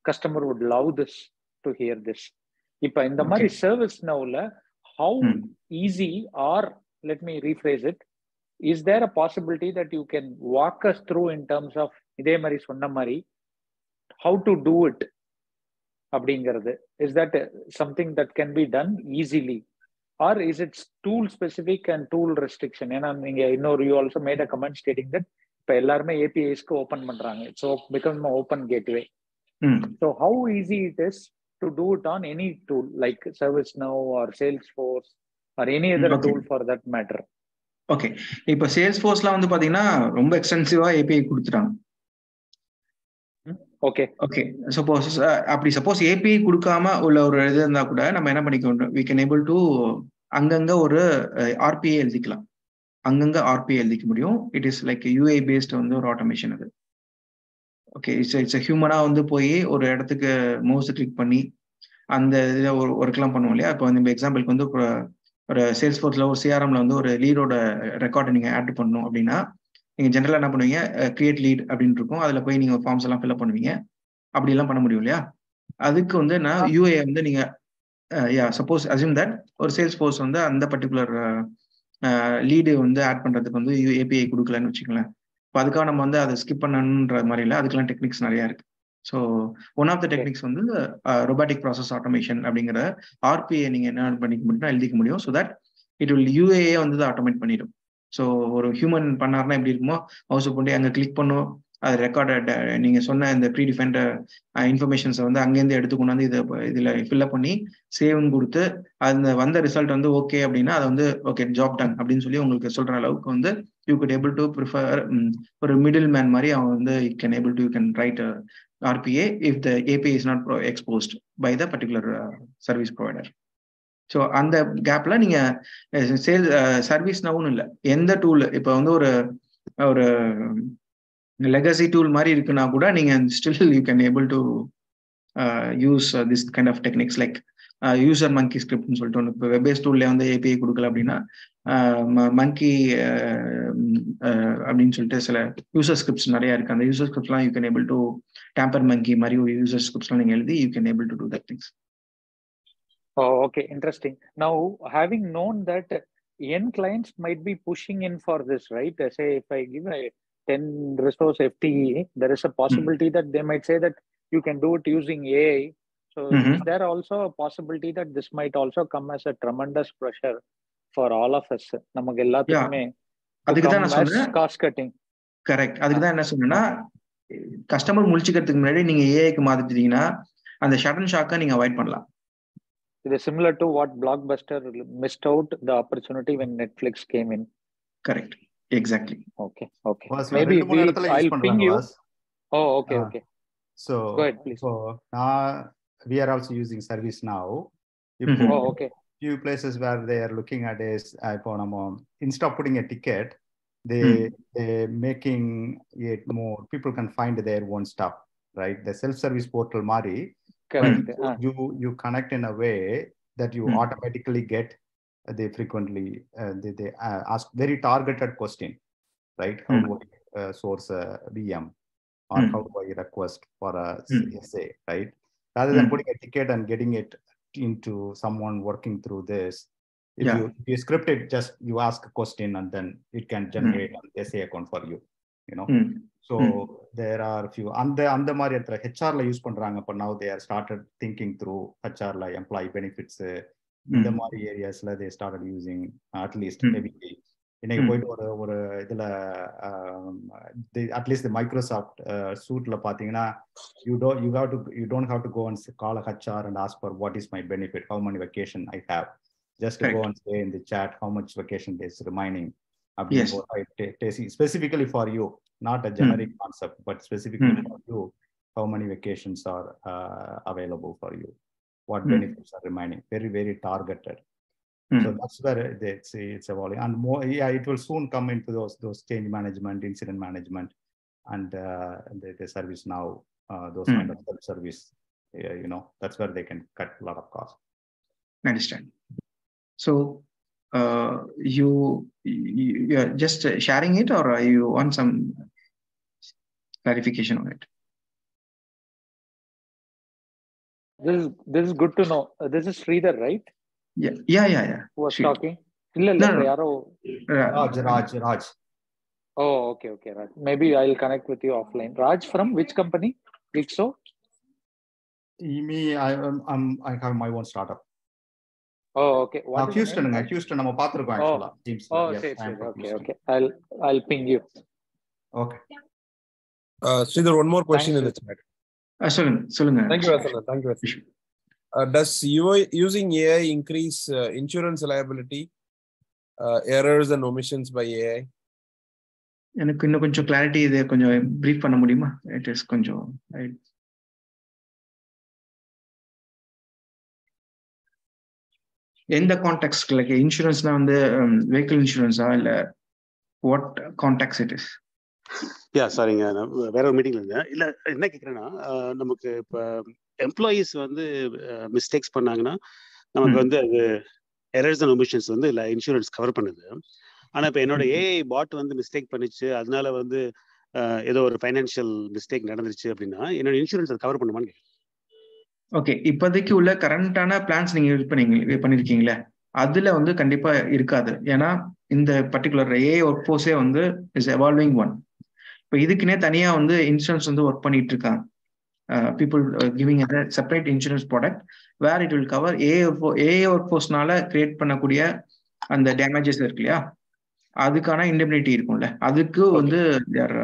Customer would love this to hear this. Ipa in the mari ServiceNowல how easy, or let me rephrase it, is there a possibility that you can walk us through in terms of இதே மாதிரி சொன்ன மாதிரி how to do it அப்படிங்கிறது? Is that something that can be done easily, or is it tool specific and tool restriction? ஏன்னா நீங்க இன்னொரு you also made a comment stating that இப்ப எல்லாருமே APIஸ்க்கு ஓபன் பண்றாங்க. So become an open gateway. So how easy it is to do it on any tool like ServiceNow or Salesforce or any other tool for that matter? Okay, இப்போ Salesforceல வந்து பாத்தீங்கன்னா ரொம்ப எக்ஸ்டென்சிவா API கொடுத்துட்டாங்க. Okay suppose API கொடுக்காம உள்ள ஒரு இது இருந்தா கூட நம்ம என்ன பண்ணிக்கணும், we can able to அங்கங்க ஒரு RPA எழுதிக்கலாம். அங்கங்க RPA எழுதிக்க முடியும். It is like UI based வந்து ஒரு ஆட்டோமேஷன் அது. ஓகே, இட்ஸ் ஹியூமனா வந்து போய் ஒரு இடத்துக்கு மவுஸ் கிளிக் பண்ணி அந்த இதை ஒரு ஒர்க்லாம் பண்ணுவோம் இல்லையா. இப்போ இந்த எக்ஸாம்பிளுக்கு வந்து ஒரு Salesforceல ஒரு CRMல வந்து ஒரு லீடோட ரெக்கார்டை நீங்க ஆட் பண்ணணும் அப்படின்னா நீங்க ஜென்ரலா என்ன பண்ணுவீங்க, கிரியேட் லீட் அப்படின்னு இருக்கும். அதுல போய் நீங்க ஃபார்ம்ஸ் எல்லாம் ஃபில்அப் பண்ணுவீங்க. அப்படி எல்லாம் பண்ண முடியும் இல்லையா. அதுக்கு வந்து நான் UI வந்து நீங்க சப்போஸ் அஸ்யூம் தட் ஒரு Salesforce வந்து அந்த பர்டிகுலர் லீடு வந்து ஆட் பண்றதுக்கு வந்து API கொடுக்கலன்னு வச்சுக்கலாம். இப்போ அதுக்காக நம்ம வந்து அதை ஸ்கிப் பண்ணணுன்ற மாதிரி இல்லை, அதுக்கெல்லாம் டெக்னிக்ஸ் நிறைய இருக்கு. So one of the techniques வந்து ரொபாட்டிக் ப்ராசஸ் ஆட்டோமேஷன் அப்படிங்கிற RPA நீங்க என்ன பண்ணிக்க முடியும்னா எழுதிக்க முடியும். So that it will UA வந்து ஆட்டோமேட் பண்ணிடும். ஸோ ஒரு ஹியூமன் பண்ணார்னா எப்படி இருக்குமோ, மவுஸ் கொண்டு அங்கே கிளிக் பண்ணும், அது ரெக்கார்டட் நீங்க சொன்ன இந்த ப்ரீ டிஃபைன்ட் இன்ஃபர்மேஷன்ஸை வந்து அங்கேருந்து எடுத்து கொண்டாந்து இதில் ஃபில்அப் பண்ணி சேவ்னு கொடுத்து அந்த வந்த ரிசல்ட் வந்து ஓகே அப்படின்னா அதை வந்து ஓகே ஜாப் டன் அப்படின்னு சொல்லி உங்களுக்கு சொல்ற அளவுக்கு வந்து you could able to prefer ஒரு மிடில் மேன் மாதிரி அவன் வந்து you can write RPA if the API is not exposed by the particular service provider. So அந்த கேப்ல நீங்க ServiceNowன்னு இல்லை, எந்த டூல் இப்போ வந்து ஒரு லெகசி டூல் மாதிரி இருக்குன்னா கூட நீங்க still you can able to use this kind of techniques like user monkey ஸ்கிரிப்ட்னு சொல்லிட்டு ஒன்று. இப்போ வெப் பேஸ் டூல்ல வந்து API கொடுக்கல அப்படின்னா மங்கி அப்படின்னு சொல்லிட்டு சில யூசர் ஸ்கிரிப்ட்ஸ் நிறைய இருக்கு. அந்த யூசர் ஸ்கிரிப்ட்ஸ்லாம் you can able to tamper monkey மாதிரி யூசர் ஸ்கிரிப்ட்ஸ்லாம் நீங்க எழுதி you can able to do that things. Oh, okay, interesting. Now, having known that end clients might be pushing in for this, right? Say, if I give a 10 resource FTE, there is a possibility that they might say that you can do it using AI. So is there also a possibility that this might also come as a tremendous pressure for all of us? நமக்கு எல்லாத்துக்குமே அதுக்கு தான் நான் சொன்னேன் cost cutting. Correct. அதுக்கு தான் என்ன சொன்னேன்னா, கஸ்டமர் முடிச்சுக்கிறதுக்கு முன்னாடி நீங்க ஏஐக்கு மாத்திட்டீங்கன்னா அந்த ஷடன் ஷாக்கை நீங்க அவாய்ட் பண்ணலாம். It is similar to what Blockbuster missed out the opportunity when Netflix came in. Correct. Exactly. Okay. Maybe I'll ping you. Oh, okay. So go ahead, please. So we are also using ServiceNow. Oh, okay. Few places where they are looking at is instead of putting a ticket, they making it more people can find their own stuff, right? The self-service portal Mari. Correct. You connect in a way that you automatically get they frequently they ask very targeted question, right? How do I source a VM, or how do I request for a SA, right? Rather than putting a ticket and getting it into someone working through this, if you script it, just you ask a question and then it can generate an SA account for you, you know. So there are a few அந்த மாதிரி இடத்துல ஹெச்ஆர்ல use பண்றாங்க. இப்போ now they are started thinking through ஹெச்ஆர்ல employee benefits இந்த மாதிரி ஏரியாஸ்ல they started using at least heavily. இன்னைக்கு போயிட்டு ஒரு இதுல at least the Microsoft suiteல பாத்தீங்கன்னா you don't have to go and call a HR and ask for what is my benefit, how many vacation I have. Just go and say in the chat how much vacation days remaining. Yes. Specifically for you, not a generic concept, but specifically for you, how many vacations are available for you, what benefits are remaining. Very, very targeted. So that's where it's evolving, and more. Yeah, it will soon come into those change management, incident management, and the ServiceNow, those kind of self-service. You know, that's where they can cut a lot of cost. I understand. So you are just sharing it, or you want some clarification on it? This is good to know. This is Sridhar, right? Yeah. Who was talking? No. Raj. Oh, okay, Raj. Maybe I'll connect with you offline. Raj from which company? Ixo? Me, I have my own startup. Oh, okay. Houston நம்ம பாத்துறோம் actually teams. Okay. I'll ping you. Okay. Sridhar, one more question in the chat. சொல்லுங்க. Thank you, Vasan. Does using AI increase insurance liability, errors and omissions by AI? எனக்கு இன்னும் கொஞ்சம் clarity இதை கொஞ்சம் brief பண்ண முடியுமா? It is கொஞ்சம் எந்த கான்டெக்ட், லைக் இன்சூரன்ஸ்னா வந்து வெஹிக்கிள் இன்சூரன்ஸா இல்ல வாட் கான்டெக்ட் இட் இஸ்? சாரிங்க, நான் வேற ஒரு மீட்டிங்ல இருந்தேன். இல்ல என்ன கேக்குறேன்னா, நமக்கு இப்ப எம்ப்ளாயீஸ் வந்து மிஸ்டேக்ஸ் பண்ணாங்கன்னா நமக்கு வந்து அது எரர்ஸ் அண்ட் ஒமிஷன்ஸ் வந்து இல்ல இன்சூரன்ஸ் கவர் பண்ணுது. ஆனா இப்ப என்னோட ஏஐ பாட் வந்து மிஸ்டேக் பண்ணிச்சு, அதனால வந்து ஏதோ ஒரு ஃபைனான்சியல் மிஸ்டேக் நடந்துருச்சு அப்படின்னா என்னோட இன்சூரன்ஸ் அதை கவர் பண்ணுமான்னு கேட்குறேன். ஓகே, இப்போதைக்கு உள்ள கரண்டான பிளான்ஸ் நீங்க யூஸ் பண்ணிருக்கீங்களே, அதுல வந்து கண்டிப்பா இருக்காது. ஏன்னா இந்த பர்டிகுலர் ஏஐ ஒர்க் ஃபோர்ஸே வந்து இஸ் எவால்விங் ஒன். இப்போ இதுக்குன்னே தனியா வந்து இன்சூரன்ஸ் வந்து ஒர்க் பண்ணிட்டு இருக்காங்க. people giving a separate insurance product where it will cover AI workforce-னால கிரியேட் பண்ணக்கூடிய அந்த டேமேஜஸ் இருக்கு இல்லையா, அதுக்கான இண்டெம்னிட்டி இருக்கும்ல, அதுக்கு வந்து they are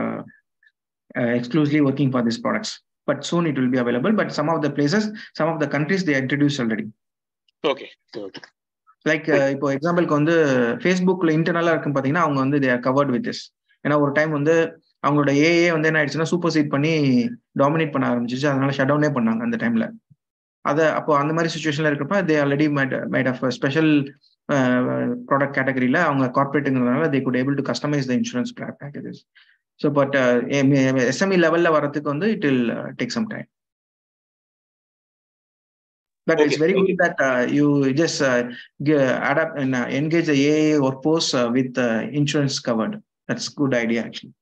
exclusively working for these products. But soon it will be available. But some of the places, some of the countries they introduced already. Okay. Like இப்போ எக்ஸாம்பிளுக்கு வந்து ஃபேஸ்புக்ல இன்டர்னலா இருக்குன்னு பாத்தீங்கன்னா அவங்க வந்து they are covered with this. ஏன்னா ஒரு டைம் வந்து அவங்களோட ஏஏ வந்து என்ன ஆயிடுச்சுன்னா சூப்பர் சீட் பண்ணி டாமினேட் பண்ண ஆரம்பிச்சிச்சு. அதனால ஷட் டவுனே பண்ணாங்க அந்த டைம்ல. அப்போ அந்த மாதிரி சுச்சுவேஷன்ல இருக்கப்ப they already made of special product கேட்டகரியில அவங்க கார்பரேட்டுங்கிறதுனால they could able to customise the insurance packages. So but SME லெவல்ல வரதுக்கு வந்து it will take some time. But it's very good that you just adapt and engage the AI workforce with insurance covered. That's a good idea actually.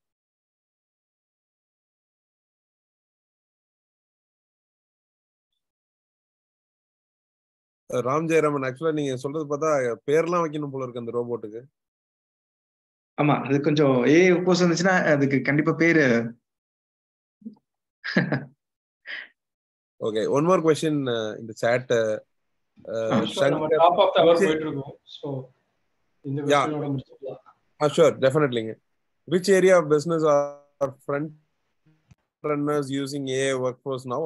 Ram Jayaraman, ஆக்சுவலா நீங்க சொல்றது பார்த்தா பேர்லாம் வைக்கணும் போல இருக்கு அந்த ரோபோட்டுக்கு. ஆமா, அது கொஞ்சம் ஏஐ ஒர்க்ஃபோர்ஸ் இருந்துச்சுன்னா அதுக்கு கண்டிப்பா பேரு Okay, one more question in the chat. Top of the hour போயிட்டு இருக்கோம். So இந்த क्वेश्चनோட முடிச்சுக்கலாம். Sure, definitely. Which area of business are front runners using AI workforce now?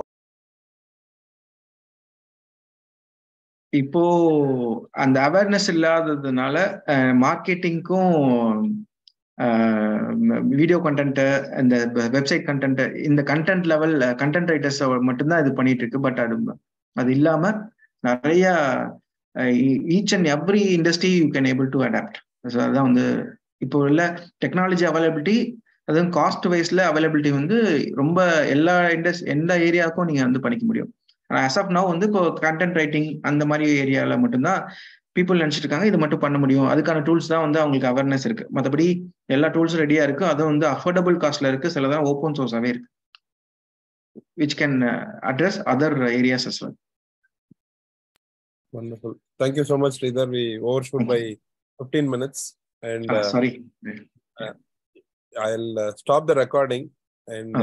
இப்போ அந்த அவேர்னஸ் இல்லாததுனால மார்க்கெட்டிங்க்கும் வீடியோ கண்டென்ட், இந்த வெப்சைட் கண்டென்ட், இந்த கண்டென்ட் லெவல் கண்டென்ட் ரைட்டர்ஸ் மட்டும்தான் இது பண்ணிட்டு இருக்கு. பட் அது இல்லாம நிறைய each and every industry you can able to adapt. So அதுதான் வந்து இப்போ உள்ள டெக்னாலஜி அவைலபிலிட்டி, அதுவும் காஸ்ட் வைஸ்ல அவைலபிலிட்டி வந்து ரொம்ப எல்லா ஏரியாவுக்கும் நீங்க வந்து பண்ணிக்க முடியும். ஆஸ் ஆஃப் நவ் வந்து இப்போ கண்டென்ட் ரைட்டிங் அந்த மாதிரி ஏரியாவில் மட்டும்தான் பீப்புள் நினைச்சிட்டு இருக்காங்க இது மட்டும் பண்ண முடியும். அதுக்கான டூல்ஸ் தான் வந்து அவங்களுக்கு அவேர்னஸ் இருக்கு. மற்றபடி எல்லா டூல்ஸும் ரெடியா இருக்கு. அதுவும் வந்து அஃபோர்டபுள் காஸ்ட்ல இருக்கு. சிலதான் ஓப்பன் சோர்ஸாவே இருக்கு, which can address other areas as well. Wonderful. Thank you so much, Sridhar. We overshot by 15 minutes. And sorry. I'll stop the recording and